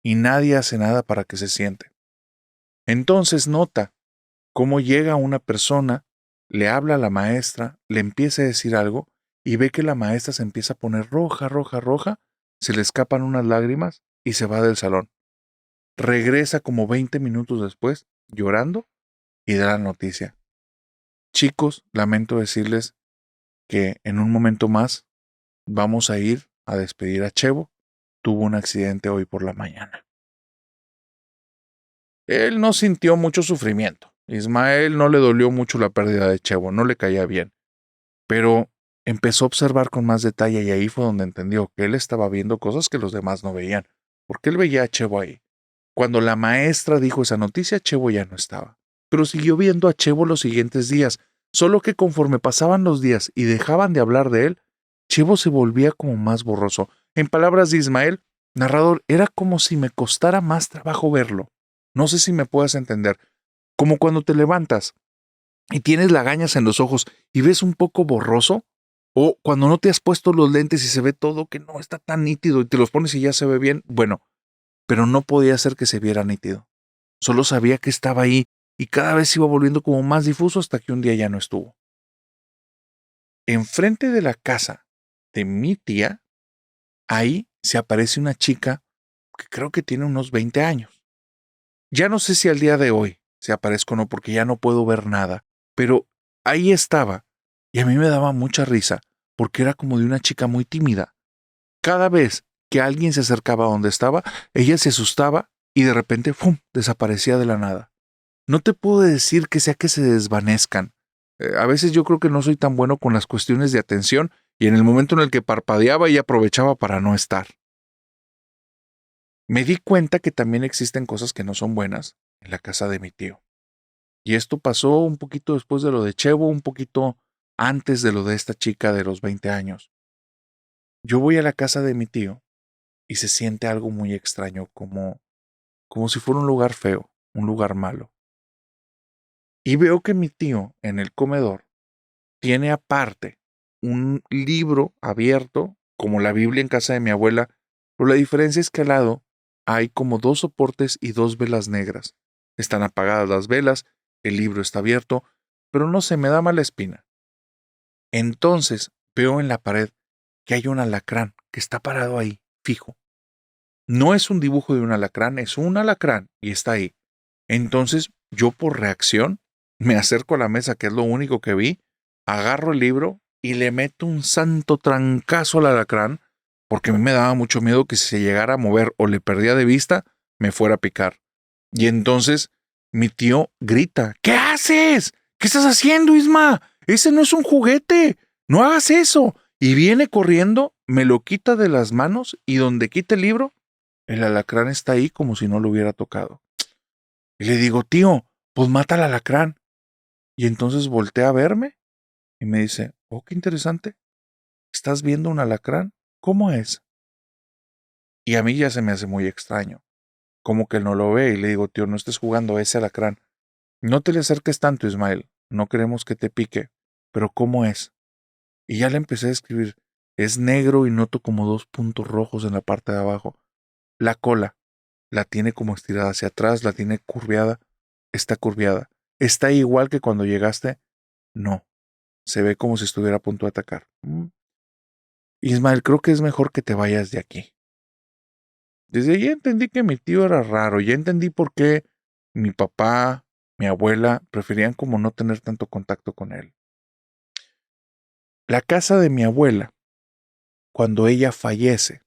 y nadie hace nada para que se siente. Entonces nota cómo llega una persona, le habla a la maestra, le empieza a decir algo, y ve que la maestra se empieza a poner roja, roja, roja, se le escapan unas lágrimas y se va del salón. Regresa como 20 minutos después, llorando, y da la noticia. Chicos, lamento decirles que en un momento más vamos a ir a despedir a Chevo. Tuvo un accidente hoy por la mañana. Él no sintió mucho sufrimiento. Ismael no le dolió mucho la pérdida de Chevo, no le caía bien. Pero empezó a observar con más detalle y ahí fue donde entendió que él estaba viendo cosas que los demás no veían, porque él veía a Chevo ahí. Cuando la maestra dijo esa noticia, Chevo ya no estaba. Pero siguió viendo a Chevo los siguientes días, solo que conforme pasaban los días y dejaban de hablar de él, Chevo se volvía como más borroso. En palabras de Ismael, narrador, era como si me costara más trabajo verlo. No sé si me puedas entender. Como cuando te levantas y tienes lagañas en los ojos y ves un poco borroso, o cuando no te has puesto los lentes y se ve todo que no está tan nítido y te los pones y ya se ve bien. Bueno, pero no podía ser que se viera nítido. Solo sabía que estaba ahí y cada vez se iba volviendo como más difuso hasta que un día ya no estuvo. Enfrente de la casa de mi tía, ahí se aparece una chica que creo que tiene unos 20 años. Ya no sé si al día de hoy se aparezca o no porque ya no puedo ver nada, pero ahí estaba y a mí me daba mucha risa porque era como de una chica muy tímida. Cada vez que alguien se acercaba a donde estaba, ella se asustaba y de repente ¡fum!, desaparecía de la nada. No te puedo decir que sea que se desvanezcan. A veces yo creo que no soy tan bueno con las cuestiones de atención y en el momento en el que parpadeaba ella aprovechaba para no estar. Me di cuenta que también existen cosas que no son buenas en la casa de mi tío. Y esto pasó un poquito después de lo de Chevo, un poquito antes de lo de esta chica de los 20 años. Yo voy a la casa de mi tío y se siente algo muy extraño, como si fuera un lugar feo, un lugar malo. Y veo que mi tío en el comedor tiene aparte un libro abierto, como la Biblia en casa de mi abuela, pero la diferencia es que al lado hay como 2 soportes y 2 velas negras. Están apagadas las velas, el libro está abierto, pero no se me da mala espina. Entonces veo en la pared que hay un alacrán que está parado ahí, fijo. No es un dibujo de un alacrán, es un alacrán y está ahí. Entonces yo por reacción me acerco a la mesa, que es lo único que vi, agarro el libro y le meto un santo trancazo al alacrán, porque a mí me daba mucho miedo que si se llegara a mover o le perdía de vista, me fuera a picar. Y entonces mi tío grita, ¿qué haces? ¿Qué estás haciendo, Isma? Ese no es un juguete, no hagas eso. Y viene corriendo, me lo quita de las manos y donde quita el libro, el alacrán está ahí como si no lo hubiera tocado. Y le digo, tío, pues mata al alacrán. Y entonces voltea a verme y me dice, oh, qué interesante. ¿Estás viendo un alacrán? ¿Cómo es? Y a mí ya se me hace muy extraño. Como que él no lo ve y le digo, tío, no estés jugando a ese alacrán. No te le acerques tanto, Ismael. No queremos que te pique. Pero ¿cómo es? Y ya le empecé a escribir. Es negro y noto como 2 puntos rojos en la parte de abajo. La cola la tiene como estirada hacia atrás, la tiene curveada. Está curveada. ¿Está igual que cuando llegaste? No. Se ve como si estuviera a punto de atacar. Ismael, creo que es mejor que te vayas de aquí. Desde ahí entendí que mi tío era raro. Ya entendí por qué mi papá, mi abuela preferían como no tener tanto contacto con él. La casa de mi abuela, cuando ella fallece,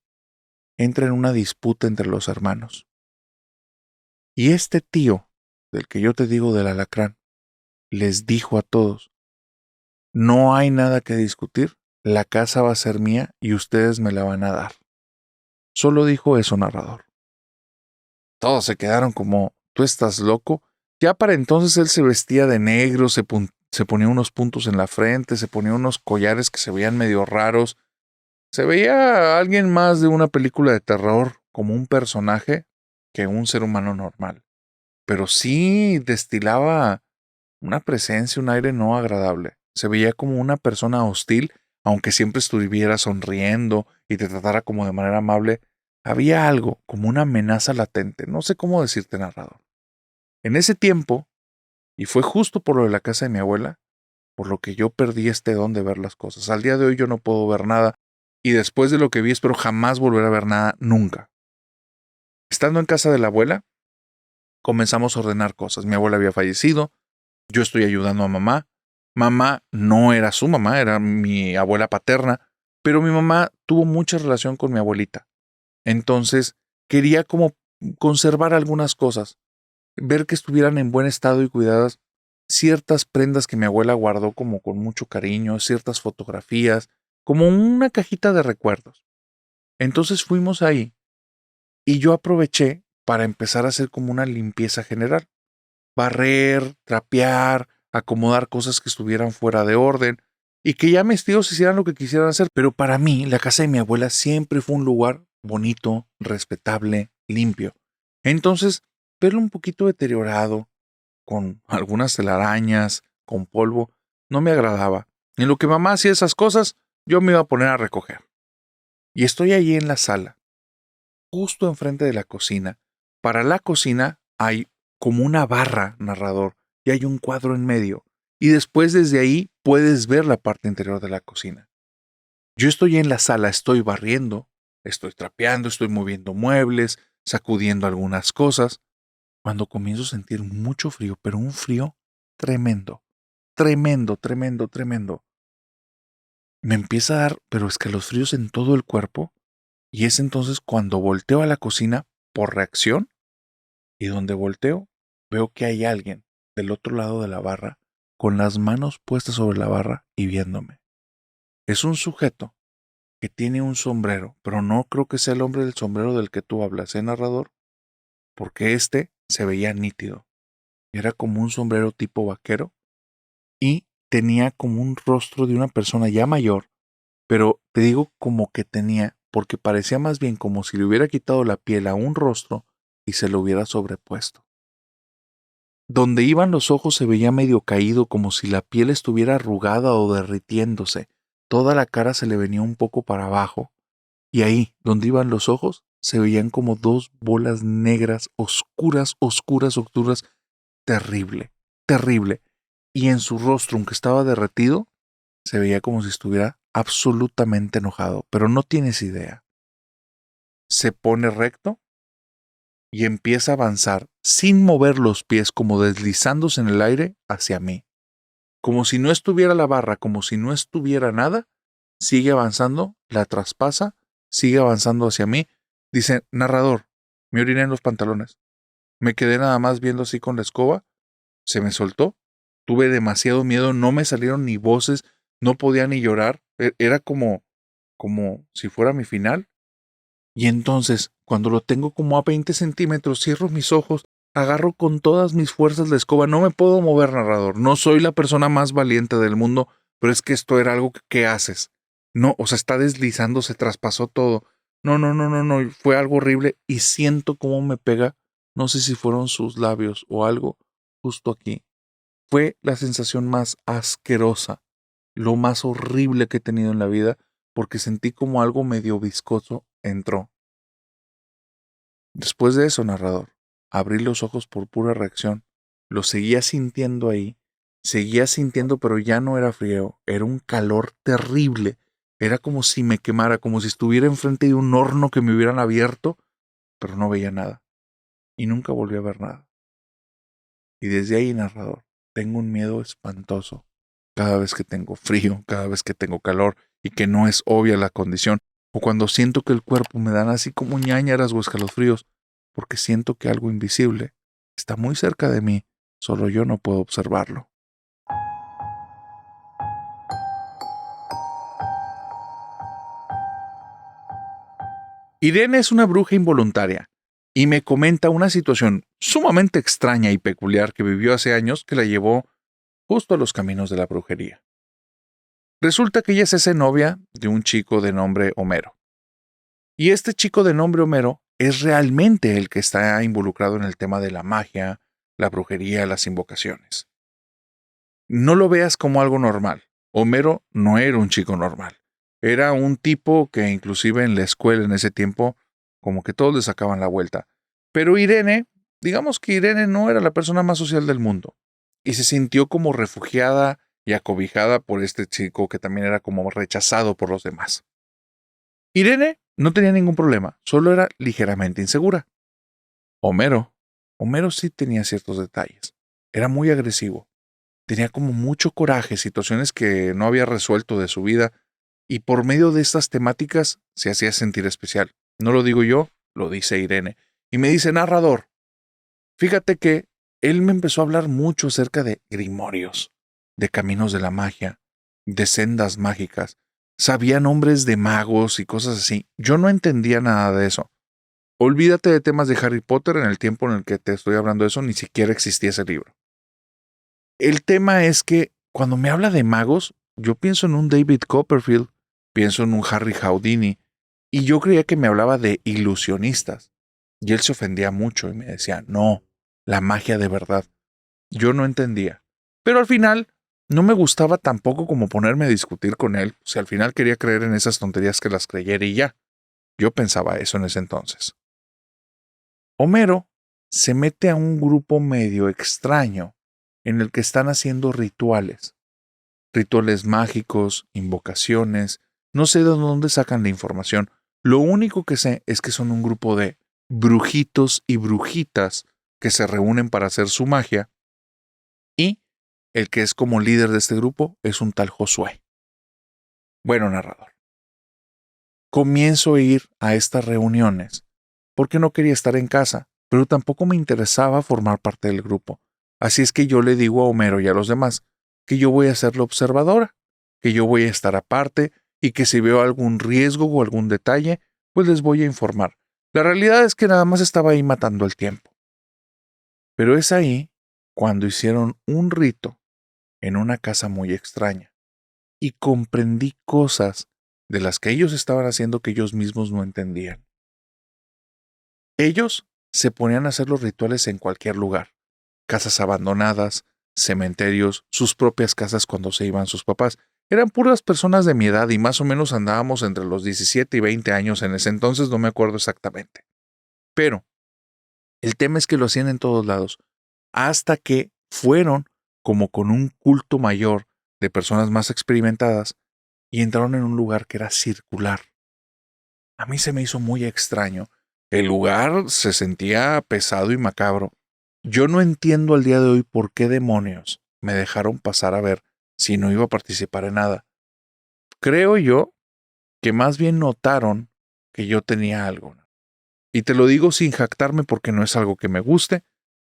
entra en una disputa entre los hermanos. Y este tío, del que yo te digo del alacrán, les dijo a todos, no hay nada que discutir, la casa va a ser mía y ustedes me la van a dar. Solo dijo eso, narrador. Todos se quedaron como, ¿tú estás loco? Ya para entonces él se vestía de negro, se ponía unos puntos en la frente, se ponía unos collares que se veían medio raros. Se veía a alguien más de una película de terror como un personaje que un ser humano normal. Pero sí destilaba una presencia, un aire no agradable. Se veía como una persona hostil, aunque siempre estuviera sonriendo y te tratara como de manera amable. Había algo, como una amenaza latente. No sé cómo decirte, narrador. En ese tiempo, y fue justo por lo de la casa de mi abuela, por lo que yo perdí este don de ver las cosas. Al día de hoy yo no puedo ver nada, y después de lo que vi espero jamás volver a ver nada, nunca. Estando en casa de la abuela, comenzamos a ordenar cosas. Mi abuela había fallecido, yo estoy ayudando a mamá. Mamá no era su mamá, era mi abuela paterna, pero mi mamá tuvo mucha relación con mi abuelita. Entonces, quería como conservar algunas cosas, ver que estuvieran en buen estado y cuidadas ciertas prendas que mi abuela guardó como con mucho cariño, ciertas fotografías, como una cajita de recuerdos. Entonces fuimos ahí y yo aproveché para empezar a hacer como una limpieza general, barrer, trapear, acomodar cosas que estuvieran fuera de orden y que ya mis tíos hicieran lo que quisieran hacer. Pero para mí, la casa de mi abuela siempre fue un lugar bonito, respetable, limpio. Entonces, verlo un poquito deteriorado, con algunas telarañas, con polvo, no me agradaba. En lo que mamá hacía esas cosas, yo me iba a poner a recoger. Y estoy allí en la sala, justo enfrente de la cocina. Para la cocina hay como una barra, narrador, y hay un cuadro en medio. Y después desde ahí puedes ver la parte interior de la cocina. Yo estoy en la sala, estoy barriendo, estoy trapeando, estoy moviendo muebles, sacudiendo algunas cosas, cuando comienzo a sentir mucho frío, pero un frío tremendo, tremendo, tremendo, tremendo. Me empieza a dar, pero escalofríos en todo el cuerpo, y es entonces cuando volteo a la cocina por reacción, y donde volteo, veo que hay alguien del otro lado de la barra, con las manos puestas sobre la barra y viéndome. Es un sujeto que tiene un sombrero, pero no creo que sea el hombre del sombrero del que tú hablas, narrador, porque este se veía nítido. Era como un sombrero tipo vaquero y tenía como un rostro de una persona ya mayor, pero te digo como que tenía, porque parecía más bien como si le hubiera quitado la piel a un rostro y se lo hubiera sobrepuesto. Donde iban los ojos se veía medio caído, como si la piel estuviera arrugada o derritiéndose. Toda la cara se le venía un poco para abajo. Y ahí, donde iban los ojos, se veían como dos bolas negras, oscuras, oscuras, oscuras. Terrible, terrible. Y en su rostro, aunque estaba derretido, se veía como si estuviera absolutamente enojado. Pero no tienes idea. Se pone recto y empieza a avanzar sin mover los pies, como deslizándose en el aire hacia mí. Como si no estuviera la barra, como si no estuviera nada, sigue avanzando, la traspasa, sigue avanzando hacia mí. Dice, narrador, me oriné en los pantalones. Me quedé nada más viendo así con la escoba, se me soltó, tuve demasiado miedo, no me salieron ni voces, no podía ni llorar, era como si fuera mi final. Y entonces, cuando lo tengo como a 20 centímetros, cierro mis ojos, agarro con todas mis fuerzas la escoba. No me puedo mover, narrador. No soy la persona más valiente del mundo, pero es que esto era algo que haces. No, o sea, está deslizando, se traspasó todo. No, no, no, no, no. Fue algo horrible y siento cómo me pega. No sé si fueron sus labios o algo justo aquí. Fue la sensación más asquerosa, lo más horrible que he tenido en la vida, porque sentí como algo medio viscoso entró. Después de eso, narrador, abrí los ojos por pura reacción. Lo seguía sintiendo ahí, seguía sintiendo, pero ya no era frío, era un calor terrible. Era como si me quemara, como si estuviera enfrente de un horno que me hubieran abierto, pero no veía nada. Y nunca volví a ver nada. Y desde ahí, narrador, tengo un miedo espantoso. Cada vez que tengo frío, cada vez que tengo calor y que no es obvia la condición, o cuando siento que el cuerpo me dan así como ñáñaras o escalofríos, porque siento que algo invisible está muy cerca de mí, solo yo no puedo observarlo. Irene es una bruja involuntaria y me comenta una situación sumamente extraña y peculiar que vivió hace años que la llevó justo a los caminos de la brujería. Resulta que ella es novia de un chico de nombre Homero. Y este chico de nombre Homero es realmente el que está involucrado en el tema de la magia, la brujería, las invocaciones. No lo veas como algo normal. Homero no era un chico normal. Era un tipo que inclusive en la escuela en ese tiempo como que todos le sacaban la vuelta. Pero Irene, digamos que Irene no era la persona más social del mundo. Y se sintió como refugiada y acobijada por este chico que también era como rechazado por los demás. Irene no tenía ningún problema, solo era ligeramente insegura. Homero sí tenía ciertos detalles. Era muy agresivo. Tenía como mucho coraje, situaciones que no había resuelto de su vida, y por medio de estas temáticas se hacía sentir especial. No lo digo yo, lo dice Irene. Y me dice, narrador, fíjate que él me empezó a hablar mucho acerca de grimorios, de caminos de la magia, de sendas mágicas. Sabía nombres de magos y cosas así. Yo no entendía nada de eso. Olvídate de temas de Harry Potter, en el tiempo en el que te estoy hablando de eso, ni siquiera existía ese libro. El tema es que cuando me habla de magos, yo pienso en un David Copperfield, pienso en un Harry Houdini, y yo creía que me hablaba de ilusionistas. Y él se ofendía mucho y me decía, no, la magia de verdad. Yo no entendía. Pero al final, no me gustaba tampoco como ponerme a discutir con él, si al final quería creer en esas tonterías que las creyera y ya. Yo pensaba eso en ese entonces. Homero se mete a un grupo medio extraño en el que están haciendo rituales. Rituales mágicos, invocaciones, no sé de dónde sacan la información. Lo único que sé es que son un grupo de brujitos y brujitas que se reúnen para hacer su magia, y el que es como líder de este grupo es un tal Josué. Bueno, narrador, comienzo a ir a estas reuniones porque no quería estar en casa, pero tampoco me interesaba formar parte del grupo. Así es que yo le digo a Homero y a los demás que yo voy a ser la observadora, que yo voy a estar aparte y que si veo algún riesgo o algún detalle, pues les voy a informar. La realidad es que nada más estaba ahí matando el tiempo. Pero es ahí cuando hicieron un rito en una casa muy extraña y comprendí cosas de las que ellos estaban haciendo que ellos mismos no entendían. Ellos se ponían a hacer los rituales en cualquier lugar, casas abandonadas, cementerios, sus propias casas cuando se iban sus papás. Eran puras personas de mi edad y más o menos andábamos entre los 17 y 20 años en ese entonces, no me acuerdo exactamente. Pero el tema es que lo hacían en todos lados, hasta que fueron como con un culto mayor de personas más experimentadas y entraron en un lugar que era circular. A mí se me hizo muy extraño. El lugar se sentía pesado y macabro. Yo no entiendo al día de hoy por qué demonios me dejaron pasar a ver si no iba a participar en nada. Creo yo que más bien notaron que yo tenía algo. Y te lo digo sin jactarme porque no es algo que me guste,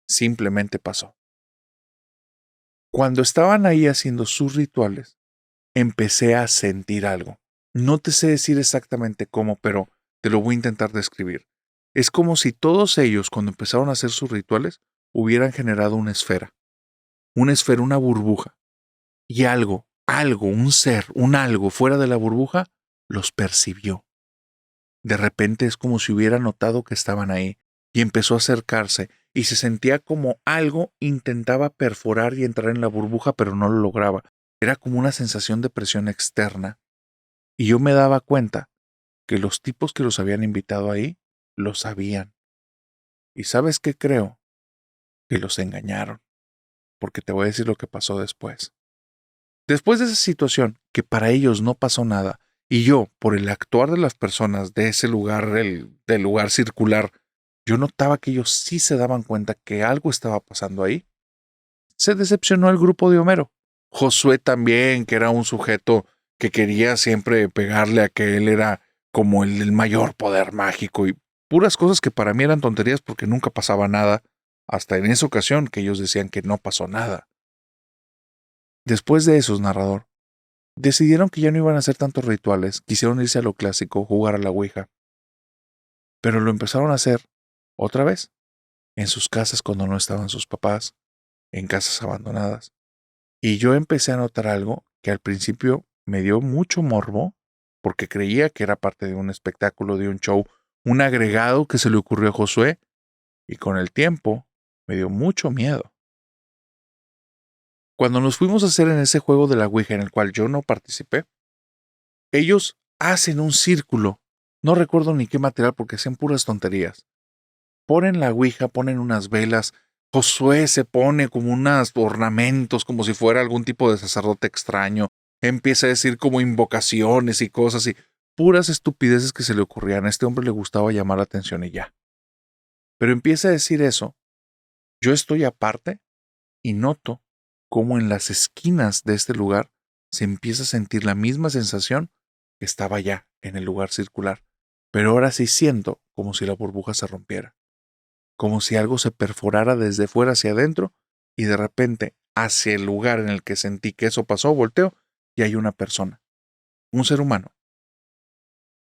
simplemente pasó. Cuando estaban ahí haciendo sus rituales, empecé a sentir algo. No te sé decir exactamente cómo, pero te lo voy a intentar describir. Es como si todos ellos, cuando empezaron a hacer sus rituales, hubieran generado una esfera, una burbuja. Y algo, un ser, un algo fuera de la burbuja, los percibió. De repente es como si hubiera notado que estaban ahí y empezó a acercarse y se sentía como algo intentaba perforar y entrar en la burbuja, pero no lo lograba. Era como una sensación de presión externa. Y yo me daba cuenta que los tipos que los habían invitado ahí lo sabían. ¿Y sabes qué creo? Que los engañaron. Porque te voy a decir lo que pasó después. Después de esa situación, que para ellos no pasó nada, y yo, por el actuar de las personas de ese lugar, del lugar circular, yo notaba que ellos sí se daban cuenta que algo estaba pasando ahí. Se decepcionó el grupo de Homero. Josué también, que era un sujeto que quería siempre pegarle a que él era como el mayor poder mágico y puras cosas que para mí eran tonterías porque nunca pasaba nada, hasta en esa ocasión que ellos decían que no pasó nada. Después de esos, narrador, decidieron que ya no iban a hacer tantos rituales, quisieron irse a lo clásico, jugar a la ouija. Pero lo empezaron a hacer otra vez, en sus casas cuando no estaban sus papás, en casas abandonadas. Y yo empecé a notar algo que al principio me dio mucho morbo, porque creía que era parte de un espectáculo, de un show, un agregado que se le ocurrió a Josué, y con el tiempo me dio mucho miedo. Cuando nos fuimos a hacer en ese juego de la ouija en el cual yo no participé, ellos hacen un círculo. No recuerdo ni qué material porque hacen puras tonterías. Ponen la ouija, ponen unas velas. Josué se pone como unos ornamentos, como si fuera algún tipo de sacerdote extraño. Empieza a decir como invocaciones y cosas y puras estupideces que se le ocurrían. A este hombre le gustaba llamar la atención y ya. Pero empieza a decir eso. Yo estoy aparte y noto cómo en las esquinas de este lugar se empieza a sentir la misma sensación que estaba ya en el lugar circular. Pero ahora sí siento como si la burbuja se rompiera. Como si algo se perforara desde fuera hacia adentro y de repente hacia el lugar en el que sentí que eso pasó, volteo y hay una persona, un ser humano.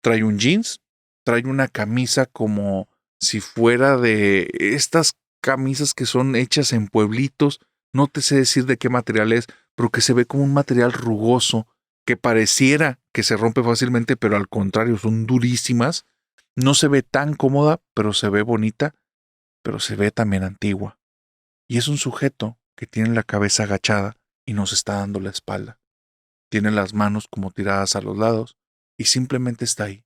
Trae un jeans, trae una camisa como si fuera de estas camisas que son hechas en pueblitos, no te sé decir de qué material es, pero que se ve como un material rugoso, que pareciera que se rompe fácilmente, pero al contrario, son durísimas. No se ve tan cómoda, pero se ve bonita, pero se ve también antigua. Y es un sujeto que tiene la cabeza agachada y nos está dando la espalda. Tiene las manos como tiradas a los lados y simplemente está ahí.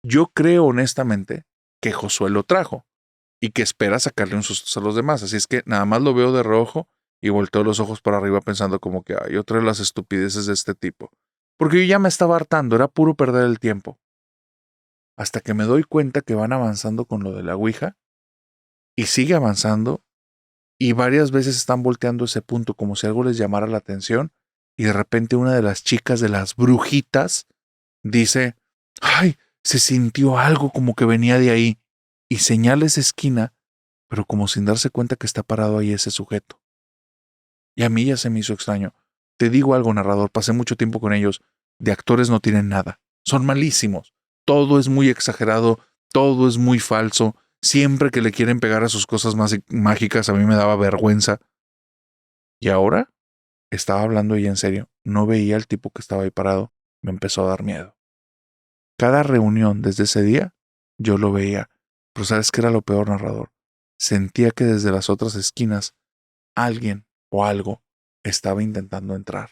Yo creo honestamente que Josué lo trajo y que espera sacarle un susto a los demás. Así es que nada más lo veo de rojo y volteo los ojos para arriba pensando como que hay otra de las estupideces de este tipo. Porque yo ya me estaba hartando, era puro perder el tiempo. Hasta que me doy cuenta que van avanzando con lo de la ouija y sigue avanzando y varias veces están volteando ese punto como si algo les llamara la atención y de repente una de las chicas de las brujitas dice, ¡ay! Se sintió algo como que venía de ahí y señala esa esquina, pero como sin darse cuenta que está parado ahí ese sujeto. Y a mí ya se me hizo extraño. Te digo algo, narrador, pasé mucho tiempo con ellos. De actores no tienen nada. Son malísimos. Todo es muy exagerado, todo es muy falso. Siempre que le quieren pegar a sus cosas más mágicas, a mí me daba vergüenza. Y ahora estaba hablando ella en serio. No veía al tipo que estaba ahí parado. Me empezó a dar miedo. Cada reunión desde ese día, yo lo veía. Pero ¿sabes qué era lo peor, narrador? Sentía que desde las otras esquinas, alguien o algo estaba intentando entrar.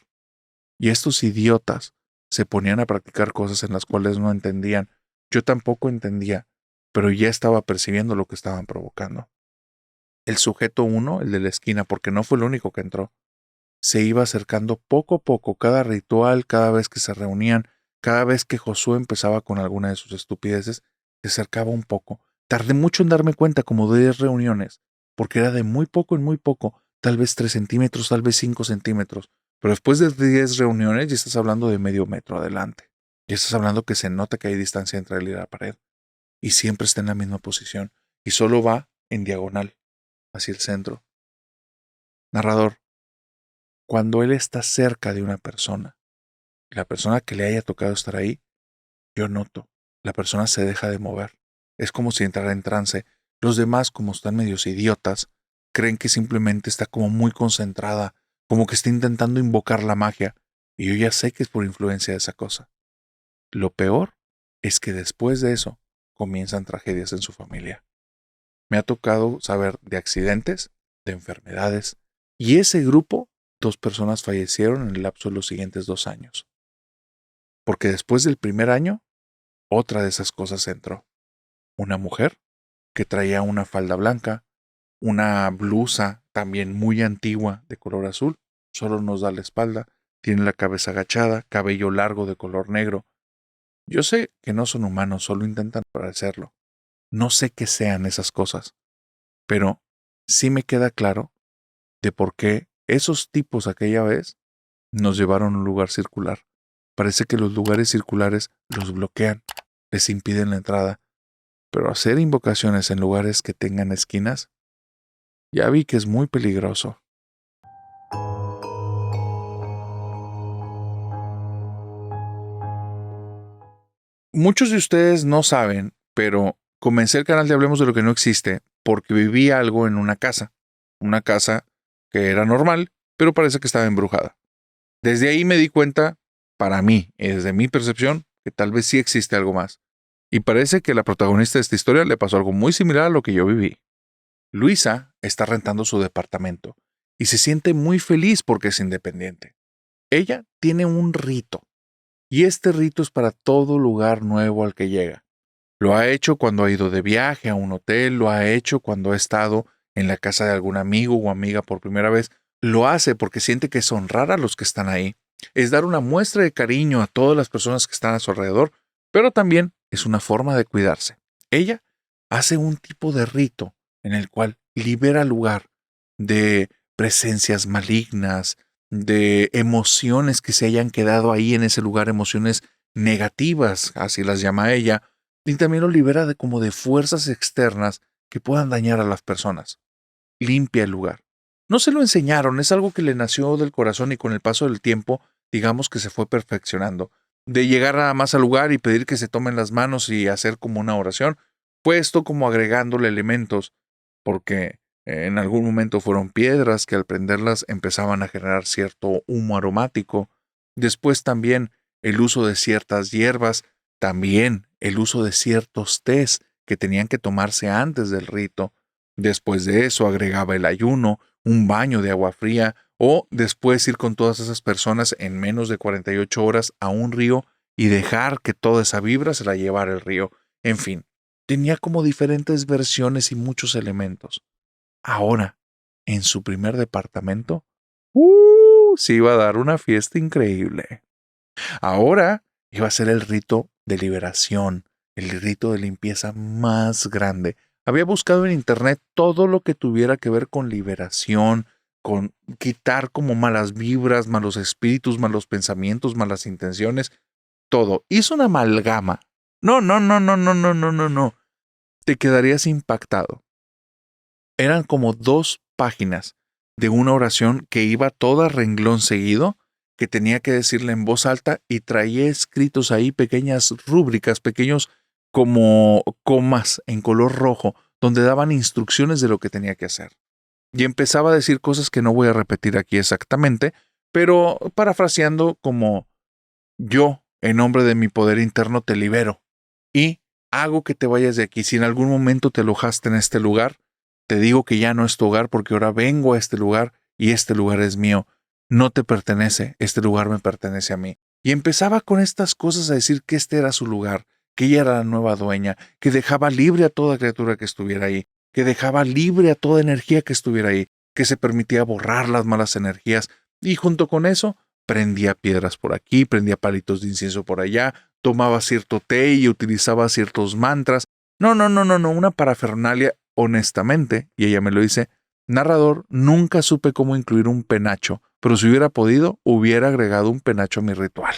Y estos idiotas se ponían a practicar cosas en las cuales no entendían. Yo tampoco entendía, pero ya estaba percibiendo lo que estaban provocando. El sujeto uno, el de la esquina, porque no fue el único que entró, se iba acercando poco a poco, cada ritual, cada vez que se reunían, cada vez que Josué empezaba con alguna de sus estupideces, se acercaba un poco. Tardé mucho en darme cuenta, como 10 reuniones, porque era de muy poco en muy poco, tal vez 3 centímetros, tal vez 5 centímetros. Pero después de 10 reuniones ya estás hablando de medio metro adelante. Ya estás hablando que se nota que hay distancia entre él y la pared. Y siempre está en la misma posición. Y solo va en diagonal, hacia el centro. Narrador, cuando él está cerca de una persona, la persona que le haya tocado estar ahí, yo noto, la persona se deja de mover. Es como si entrara en trance. Los demás, como están medios idiotas, creen que simplemente está como muy concentrada, como que está intentando invocar la magia, y yo ya sé que es por influencia de esa cosa. Lo peor es que después de eso comienzan tragedias en su familia. Me ha tocado saber de accidentes, de enfermedades, y ese grupo, 2 personas fallecieron en el lapso de los siguientes 2 años. Porque después del primer año, otra de esas cosas entró. Una mujer que traía una falda blanca, una blusa también muy antigua de color azul, solo nos da la espalda, tiene la cabeza agachada, cabello largo de color negro. Yo sé que no son humanos, solo intentan parecerlo. No sé qué sean esas cosas, pero sí me queda claro de por qué esos tipos aquella vez nos llevaron a un lugar circular. Parece que los lugares circulares los bloquean, les impiden la entrada, pero hacer invocaciones en lugares que tengan esquinas, ya vi que es muy peligroso. Muchos de ustedes no saben, pero comencé el canal de Hablemos de lo que no existe porque viví algo en una casa que era normal, pero parece que estaba embrujada. Desde ahí me di cuenta, para mí, y desde mi percepción, que tal vez sí existe algo más. Y parece que la protagonista de esta historia le pasó algo muy similar a lo que yo viví. Luisa está rentando su departamento y se siente muy feliz porque es independiente. Ella tiene un rito, y este rito es para todo lugar nuevo al que llega. Lo ha hecho cuando ha ido de viaje a un hotel, lo ha hecho cuando ha estado en la casa de algún amigo o amiga por primera vez. Lo hace porque siente que es honrar a los que están ahí, es dar una muestra de cariño a todas las personas que están a su alrededor, pero también es una forma de cuidarse. Ella hace un tipo de rito en el cual libera lugar de presencias malignas, de emociones que se hayan quedado ahí en ese lugar, emociones negativas, así las llama ella, y también lo libera de como de fuerzas externas que puedan dañar a las personas. Limpia el lugar. No se lo enseñaron, es algo que le nació del corazón y con el paso del tiempo, digamos que se fue perfeccionando. De llegar nada más al lugar y pedir que se tomen las manos y hacer como una oración, fue esto como agregándole elementos, porque en algún momento fueron piedras que al prenderlas empezaban a generar cierto humo aromático. Después también el uso de ciertas hierbas, también el uso de ciertos tés que tenían que tomarse antes del rito. Después de eso agregaba el ayuno, un baño de agua fría o después ir con todas esas personas en menos de 48 horas a un río y dejar que toda esa vibra se la llevara el río. En fin, tenía como diferentes versiones y muchos elementos. Ahora, en su primer departamento, se iba a dar una fiesta increíble. Ahora iba a ser el rito de liberación, el rito de limpieza más grande. Había buscado en internet todo lo que tuviera que ver con liberación, con quitar como malas vibras, malos espíritus, malos pensamientos, malas intenciones, todo. Hizo una amalgama. No, no, no, no, no, no, no, no, no. Te quedarías impactado. Eran como 2 páginas de una oración que iba toda renglón seguido que tenía que decirle en voz alta y traía escritos ahí pequeñas rúbricas, pequeños como comas en color rojo, donde daban instrucciones de lo que tenía que hacer. Y empezaba a decir cosas que no voy a repetir aquí exactamente, pero parafraseando como: yo, en nombre de mi poder interno, te libero y hago que te vayas de aquí. Si en algún momento te alojaste en este lugar, te digo que ya no es tu hogar porque ahora vengo a este lugar y este lugar es mío. No te pertenece, este lugar me pertenece a mí. Y empezaba con estas cosas a decir que este era su lugar, que ella era la nueva dueña, que dejaba libre a toda criatura que estuviera ahí, que dejaba libre a toda energía que estuviera ahí, que se permitía borrar las malas energías y junto con eso prendía piedras por aquí, prendía palitos de incienso por allá, tomaba cierto té y utilizaba ciertos mantras. No, una parafernalia, honestamente, y ella me lo dice: narrador, nunca supe cómo incluir un penacho, pero si hubiera podido, hubiera agregado un penacho a mi ritual.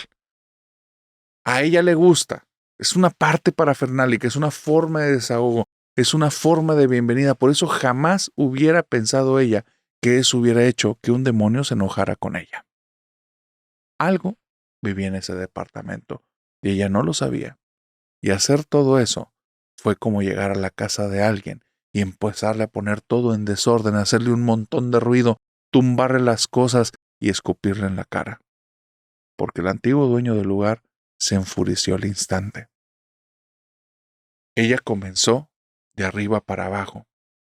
A ella le gusta. Es una parte parafernálica, es una forma de desahogo, es una forma de bienvenida. Por eso jamás hubiera pensado ella que eso hubiera hecho que un demonio se enojara con ella. Algo vivía en ese departamento y ella no lo sabía. Y hacer todo eso fue como llegar a la casa de alguien y empezarle a poner todo en desorden, hacerle un montón de ruido, tumbarle las cosas y escupirle en la cara. Porque el antiguo dueño del lugar se enfureció al instante. Ella comenzó de arriba para abajo,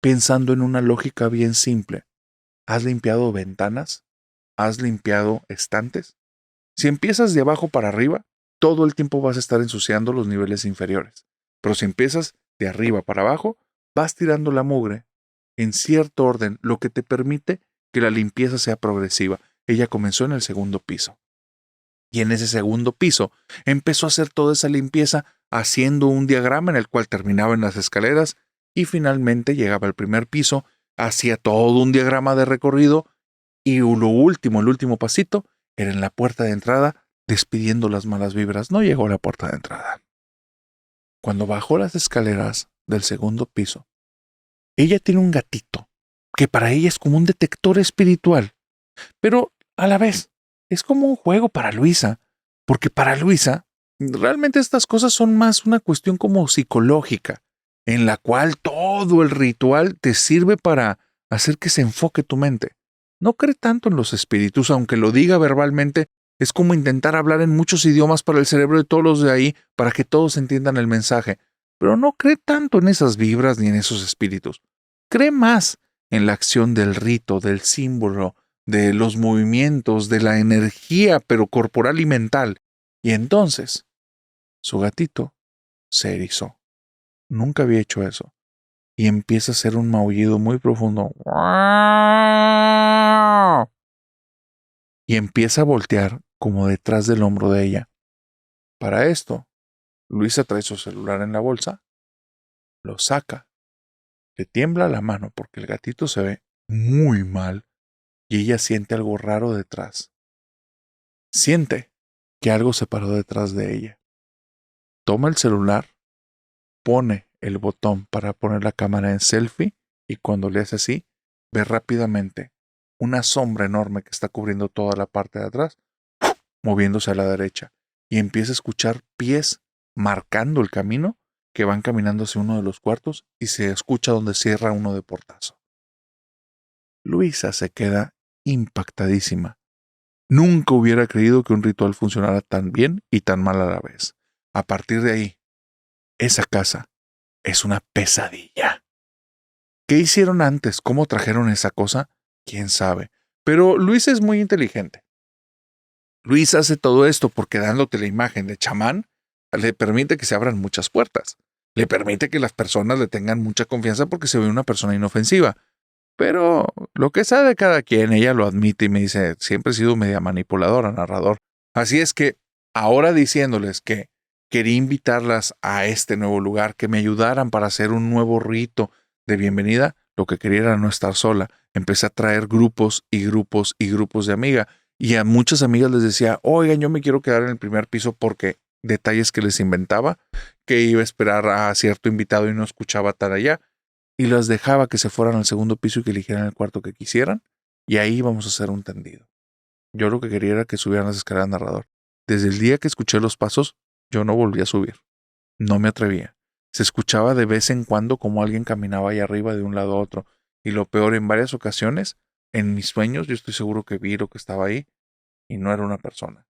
pensando en una lógica bien simple. ¿Has limpiado ventanas? ¿Has limpiado estantes? Si empiezas de abajo para arriba, todo el tiempo vas a estar ensuciando los niveles inferiores. Pero si empiezas de arriba para abajo, vas tirando la mugre en cierto orden, lo que te permite que la limpieza sea progresiva. Ella comenzó en el segundo piso. Y en ese segundo piso empezó a hacer toda esa limpieza haciendo un diagrama en el cual terminaba en las escaleras y finalmente llegaba al primer piso, hacía todo un diagrama de recorrido y el último pasito era en la puerta de entrada despidiendo las malas vibras. No llegó a la puerta de entrada. Cuando bajó las escaleras del segundo piso, ella tiene un gatito que para ella es como un detector espiritual, pero a la vez es como un juego para Luisa, porque para Luisa realmente estas cosas son más una cuestión como psicológica, en la cual todo el ritual te sirve para hacer que se enfoque tu mente. No cree tanto en los espíritus, aunque lo diga verbalmente, es como intentar hablar en muchos idiomas para el cerebro de todos los de ahí, para que todos entiendan el mensaje, pero no cree tanto en esas vibras ni en esos espíritus. Cree más en la acción del rito, del símbolo, de los movimientos, de la energía, pero corporal y mental. Y entonces, su gatito se erizó. Nunca había hecho eso. Y empieza a hacer un maullido muy profundo. Y empieza a voltear como detrás del hombro de ella. Para esto, Luisa trae su celular en la bolsa, lo saca, le tiembla la mano porque el gatito se ve muy mal y ella siente algo raro detrás. Siente que algo se paró detrás de ella. Toma el celular, pone el botón para poner la cámara en selfie y cuando le hace así, ve rápidamente una sombra enorme que está cubriendo toda la parte de atrás, moviéndose a la derecha y empieza a escuchar pies marcando el camino que van caminando hacia uno de los cuartos y se escucha donde cierra uno de portazo. Luisa se queda impactadísima. Nunca hubiera creído que un ritual funcionara tan bien y tan mal a la vez. A partir de ahí, esa casa es una pesadilla. ¿Qué hicieron antes? ¿Cómo trajeron esa cosa? ¿Quién sabe? Pero Luisa es muy inteligente. Luisa hace todo esto porque dándote la imagen de chamán, le permite que se abran muchas puertas. Le permite que las personas le tengan mucha confianza porque se ve una persona inofensiva. Pero lo que sabe cada quien, ella lo admite y me dice, siempre he sido media manipuladora, narrador. Así es que ahora diciéndoles que quería invitarlas a este nuevo lugar, que me ayudaran para hacer un nuevo rito de bienvenida, lo que quería era no estar sola. Empecé a traer grupos y grupos y grupos de amigas. Y a muchas amigas les decía, oigan, yo me quiero quedar en el primer piso porque detalles que les inventaba, que iba a esperar a cierto invitado y no escuchaba tan allá. Y las dejaba que se fueran al segundo piso y que eligieran el cuarto que quisieran, y ahí íbamos a hacer un tendido. Yo lo que quería era que subieran las escaleras narrador. Desde el día que escuché los pasos, yo no volví a subir. No me atrevía. Se escuchaba de vez en cuando como alguien caminaba ahí arriba de un lado a otro. Y lo peor, en varias ocasiones, en mis sueños, yo estoy seguro que vi lo que estaba ahí y no era una persona.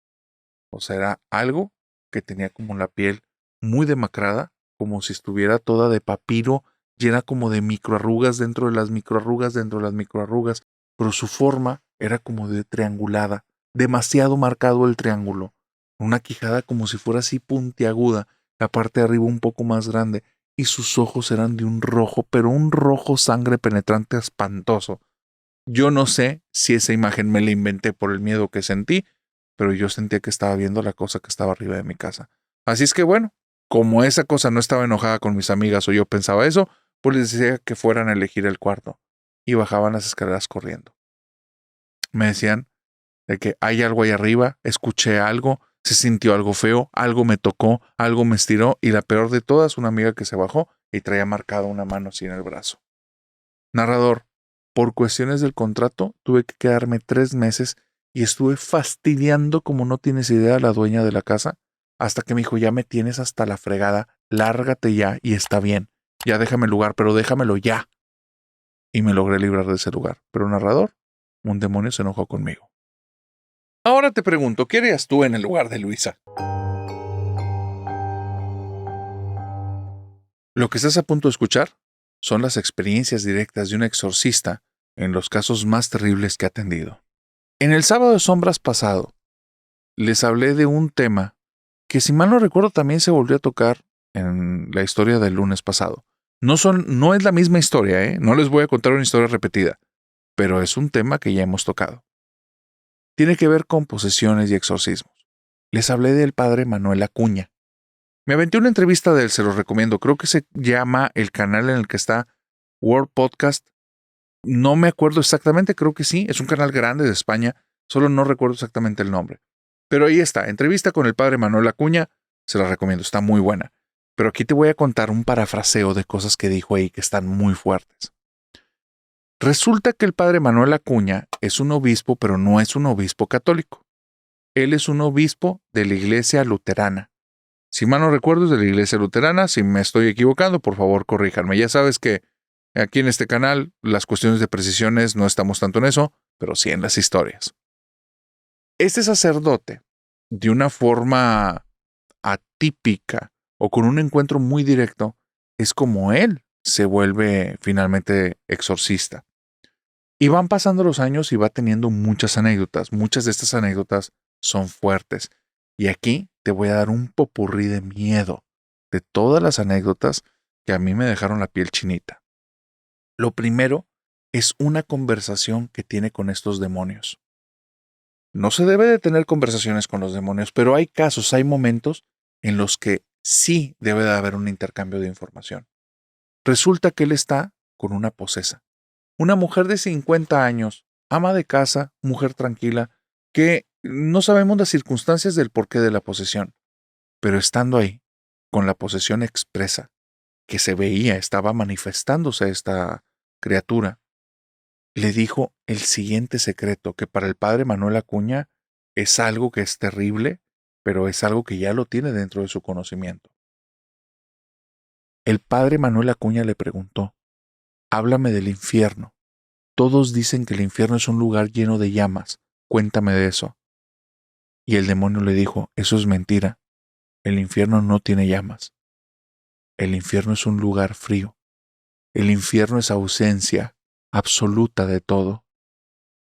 O sea, era algo que tenía como la piel muy demacrada, como si estuviera toda de papiro, llena como de microarrugas dentro de las microarrugas dentro de las microarrugas, pero su forma era como de triangulada, demasiado marcado el triángulo, una quijada como si fuera así puntiaguda, la parte de arriba un poco más grande, y sus ojos eran de un rojo, pero un rojo sangre penetrante espantoso. Yo no sé si esa imagen me la inventé por el miedo que sentí, pero yo sentía que estaba viendo la cosa que estaba arriba de mi casa. Así es que bueno, como esa cosa no estaba enojada con mis amigas o yo pensaba eso, pues les decía que fueran a elegir el cuarto y bajaban las escaleras corriendo. Me decían de que hay algo ahí arriba, escuché algo, se sintió algo feo, algo me tocó, algo me estiró y la peor de todas, una amiga que se bajó y traía marcada una mano así en el brazo. Narrador, por cuestiones del contrato tuve que quedarme 3 meses y estuve fastidiando como no tienes idea a la dueña de la casa hasta que me dijo, ya me tienes hasta la fregada, lárgate ya y está bien, ya déjame el lugar, pero déjamelo ya. Y me logré librar de ese lugar. Pero narrador, un demonio se enojó conmigo. Ahora te pregunto, ¿qué harías tú en el lugar de Luisa? Lo que estás a punto de escuchar son las experiencias directas de un exorcista en los casos más terribles que ha atendido. En el sábado de sombras pasado, les hablé de un tema que, si mal no recuerdo, también se volvió a tocar en la historia del lunes pasado. No es la misma historia, ¿eh? No les voy a contar una historia repetida, pero es un tema que ya hemos tocado. Tiene que ver con posesiones y exorcismos. Les hablé del padre Manuel Acuña. Me aventé una entrevista de él, se los recomiendo. Creo que se llama el canal en el que está World Podcast. No me acuerdo exactamente, creo que sí. Es un canal grande de España. Solo no recuerdo exactamente el nombre. Pero ahí está, entrevista con el padre Manuel Acuña. Se la recomiendo, está muy buena. Pero aquí te voy a contar un parafraseo de cosas que dijo ahí que están muy fuertes. Resulta que el padre Manuel Acuña es un obispo, pero no es un obispo católico. Él es un obispo de la iglesia luterana. Si mal no recuerdo, es de la iglesia luterana. Si me estoy equivocando, por favor, corríjanme. Ya sabes que aquí en este canal las cuestiones de precisiones no estamos tanto en eso, pero sí en las historias. Este sacerdote, de una forma atípica o con un encuentro muy directo, es como él se vuelve finalmente exorcista. Y van pasando los años y va teniendo muchas anécdotas. Muchas de estas anécdotas son fuertes. Y aquí te voy a dar un popurrí de miedo de todas las anécdotas que a mí me dejaron la piel chinita. Lo primero es una conversación que tiene con estos demonios. No se debe de tener conversaciones con los demonios, pero hay casos, hay momentos en los que sí debe de haber un intercambio de información. Resulta que él está con una posesa. Una mujer de 50 años, ama de casa, mujer tranquila, que no sabemos las circunstancias del porqué de la posesión, pero estando ahí, con la posesión expresa, que se veía, estaba manifestándose esta criatura, le dijo el siguiente secreto, que para el padre Manuel Acuña es algo que es terrible, pero es algo que ya lo tiene dentro de su conocimiento. El padre Manuel Acuña le preguntó, háblame del infierno. Todos dicen que el infierno es un lugar lleno de llamas. Cuéntame de eso. Y el demonio le dijo, eso es mentira. El infierno no tiene llamas. El infierno es un lugar frío. El infierno es ausencia absoluta de todo.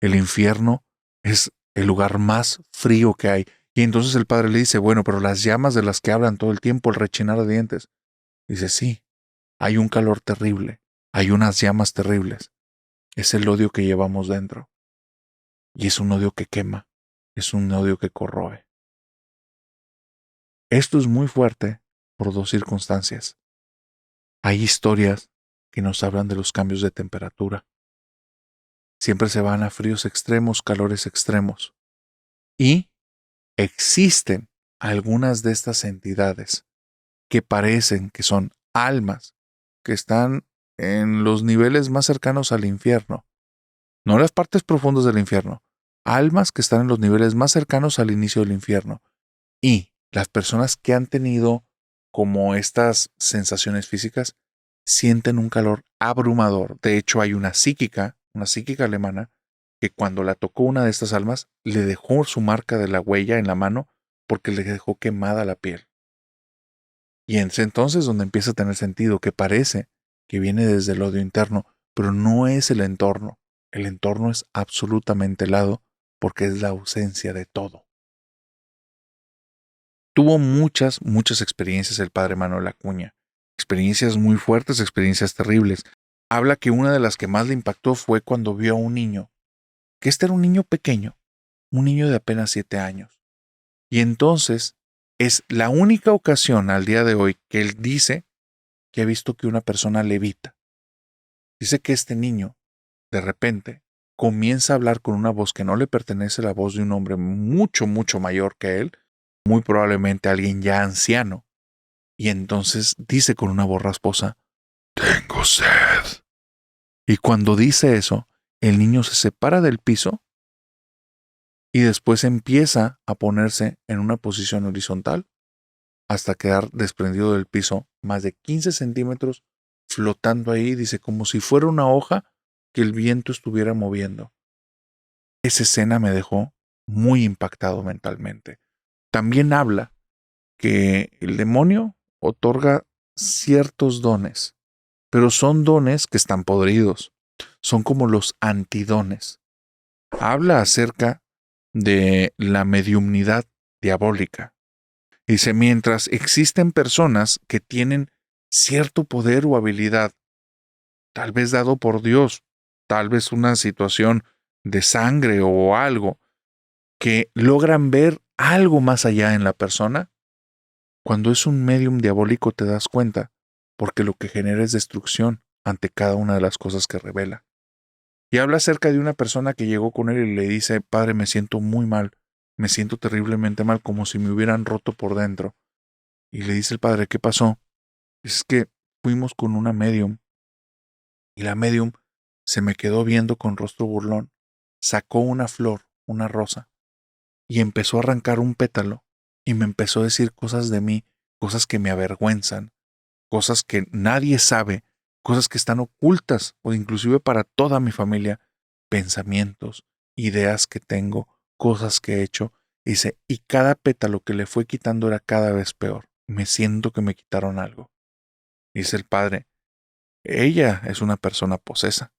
El infierno es el lugar más frío que hay. Y entonces el padre le dice, bueno, pero las llamas de las que hablan todo el tiempo, el rechinar de dientes. Dice, sí, hay un calor terrible, hay unas llamas terribles. Es el odio que llevamos dentro. Y es un odio que quema, es un odio que corroe. Esto es muy fuerte por dos circunstancias. Hay historias que nos hablan de los cambios de temperatura. Siempre se van a fríos extremos, calores extremos. Y existen algunas de estas entidades que parecen que son almas que están en los niveles más cercanos al infierno. No en las partes profundas del infierno, almas que están en los niveles más cercanos al inicio del infierno. Y las personas que han tenido como estas sensaciones físicas sienten un calor abrumador. De hecho, hay una psíquica alemana, que cuando la tocó una de estas almas, le dejó su marca de la huella en la mano porque le dejó quemada la piel. Y en ese entonces donde empieza a tener sentido, que parece que viene desde el odio interno, pero no es el entorno. El entorno es absolutamente helado porque es la ausencia de todo. Tuvo muchas experiencias el padre Manuel Acuña. Experiencias muy fuertes, experiencias terribles. Habla que una de las que más le impactó fue cuando vio a un niño, que este era un niño pequeño, un niño de apenas 7 años. Y entonces es la única ocasión al día de hoy que él dice que ha visto que una persona levita. Dice que este niño, de repente, comienza a hablar con una voz que no le pertenece a la voz de un hombre mucho mayor que él, muy probablemente alguien ya anciano. Y entonces dice con una voz rasposa, «Tengo sed». Y cuando dice eso, el niño se separa del piso y después empieza a ponerse en una posición horizontal hasta quedar desprendido del piso más de 15 centímetros, flotando ahí, dice, como si fuera una hoja que el viento estuviera moviendo. Esa escena me dejó muy impactado mentalmente. También habla que el demonio otorga ciertos dones, pero son dones que están podridos. Son como los antidones. Habla acerca de la mediumnidad diabólica. Dice, mientras existen personas que tienen cierto poder o habilidad, tal vez dado por Dios, tal vez una situación de sangre o algo, que logran ver algo más allá en la persona, cuando es un medium diabólico te das cuenta, porque lo que genera es destrucción ante cada una de las cosas que revela. Y habla acerca de una persona que llegó con él y le dice, «Padre, me siento muy mal, me siento terriblemente mal, como si me hubieran roto por dentro». Y le dice el padre, «¿Qué pasó?». Es que fuimos con una medium y la medium se me quedó viendo con rostro burlón, sacó una flor, una rosa, y empezó a arrancar un pétalo y me empezó a decir cosas de mí, cosas que me avergüenzan, cosas que nadie sabe, cosas que están ocultas o inclusive para toda mi familia, pensamientos, ideas que tengo, cosas que he hecho». Dice, y cada pétalo que le fue quitando era cada vez peor. Me siento que me quitaron algo. Dice el padre, ella es una persona posesa.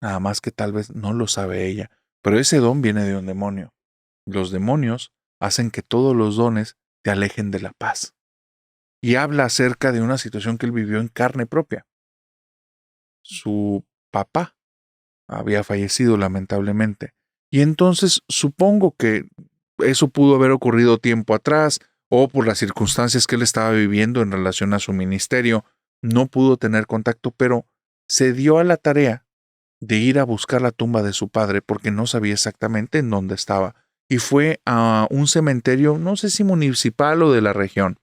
Nada más que tal vez no lo sabe ella, pero ese don viene de un demonio. Los demonios hacen que todos los dones te alejen de la paz. Y habla acerca de una situación que él vivió en carne propia. Su papá había fallecido lamentablemente. Y entonces supongo que eso pudo haber ocurrido tiempo atrás o por las circunstancias que él estaba viviendo en relación a su ministerio. No pudo tener contacto, pero se dio a la tarea de ir a buscar la tumba de su padre porque no sabía exactamente en dónde estaba. Y fue a un cementerio, no sé si municipal o de la región.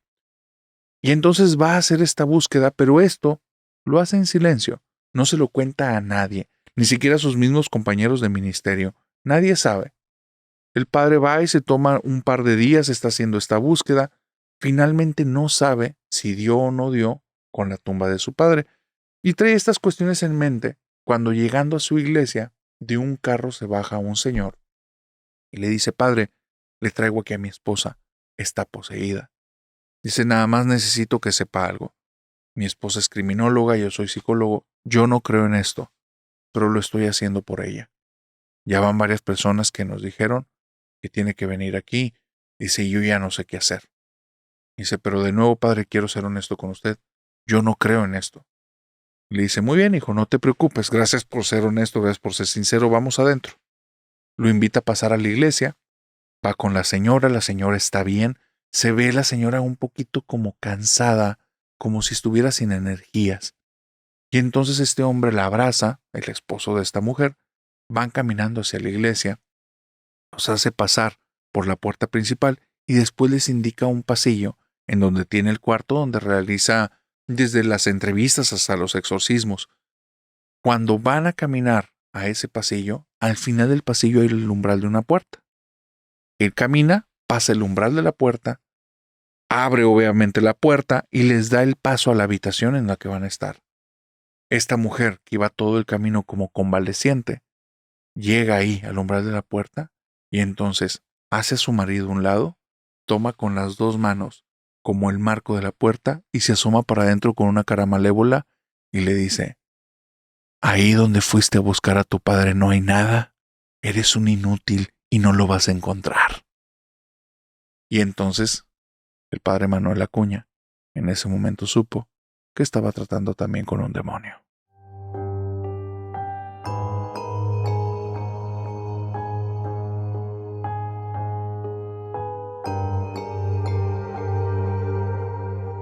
Y entonces va a hacer esta búsqueda, pero esto lo hace en silencio. No se lo cuenta a nadie, ni siquiera a sus mismos compañeros de ministerio. Nadie sabe. El padre va y se toma un par de días, está haciendo esta búsqueda. Finalmente no sabe si dio o no dio con la tumba de su padre. Y trae estas cuestiones en mente cuando llegando a su iglesia, de un carro se baja un señor y le dice, «Padre, le traigo aquí a mi esposa, está poseída». Dice, «Nada más necesito que sepa algo. Mi esposa es criminóloga, yo soy psicólogo, yo no creo en esto, pero lo estoy haciendo por ella. Ya van varias personas que nos dijeron que tiene que venir aquí». Dice, «Yo ya no sé qué hacer». Dice, «Pero de nuevo, padre, quiero ser honesto con usted, yo no creo en esto». Le dice, «Muy bien, hijo, no te preocupes, gracias por ser honesto, gracias por ser sincero, vamos adentro». Lo invita a pasar a la iglesia, va con la señora está bien, se ve la señora un poquito como cansada, como si estuviera sin energías. Y entonces este hombre la abraza, el esposo de esta mujer, van caminando hacia la iglesia, los hace pasar por la puerta principal y después les indica un pasillo en donde tiene el cuarto donde realiza desde las entrevistas hasta los exorcismos. Cuando van a caminar a ese pasillo. Al final del pasillo hay el umbral de una puerta. Él camina, pasa el umbral de la puerta, abre obviamente la puerta y les da el paso a la habitación en la que van a estar. Esta mujer, que iba todo el camino como convaleciente, llega ahí al umbral de la puerta y entonces hace a su marido a un lado, toma con las dos manos como el marco de la puerta y se asoma para adentro con una cara malévola y le dice: ahí donde fuiste a buscar a tu padre no hay nada, eres un inútil y no lo vas a encontrar. Y entonces el padre Manuel Acuña en ese momento supo que estaba tratando también con un demonio.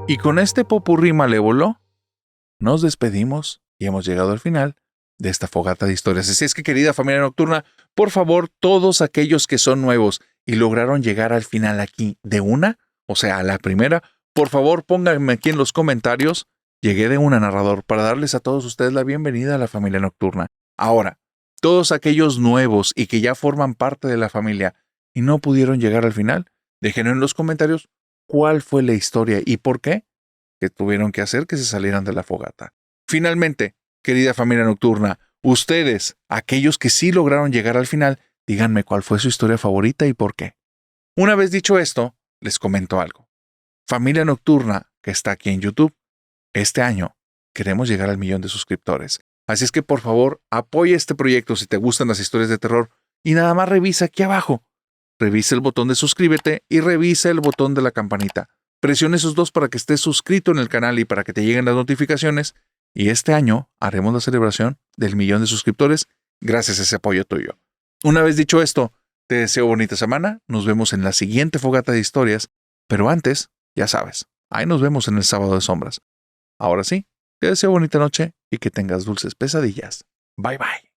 Y con este popurrí malévolo, nos despedimos y hemos llegado al final de esta fogata de historias. Así es que, querida familia nocturna, por favor, todos aquellos que son nuevos y lograron llegar al final aquí de una, o sea, a la primera, por favor, pónganme aquí en los comentarios: llegué de una, narrador, para darles a todos ustedes la bienvenida a la familia nocturna. Ahora, todos aquellos nuevos y que ya forman parte de la familia y no pudieron llegar al final, déjenlo en los comentarios cuál fue la historia y por qué que tuvieron que hacer que se salieran de la fogata. Finalmente, querida familia nocturna, ustedes, aquellos que sí lograron llegar al final, díganme cuál fue su historia favorita y por qué. Una vez dicho esto, les comento algo. Familia nocturna, que está aquí en YouTube, este año queremos llegar al 1,000,000 de suscriptores. Así es que, por favor, apoya este proyecto si te gustan las historias de terror y nada más revisa aquí abajo. Revisa el botón de suscríbete y revisa el botón de la campanita. Presiona esos dos para que estés suscrito en el canal y para que te lleguen las notificaciones. Y este año haremos la celebración del 1,000,000 de suscriptores gracias a ese apoyo tuyo. Una vez dicho esto, te deseo bonita semana. Nos vemos en la siguiente fogata de historias. Pero antes, ya sabes, ahí nos vemos en el sábado de sombras. Ahora sí, te deseo bonita noche y que tengas dulces pesadillas. Bye bye.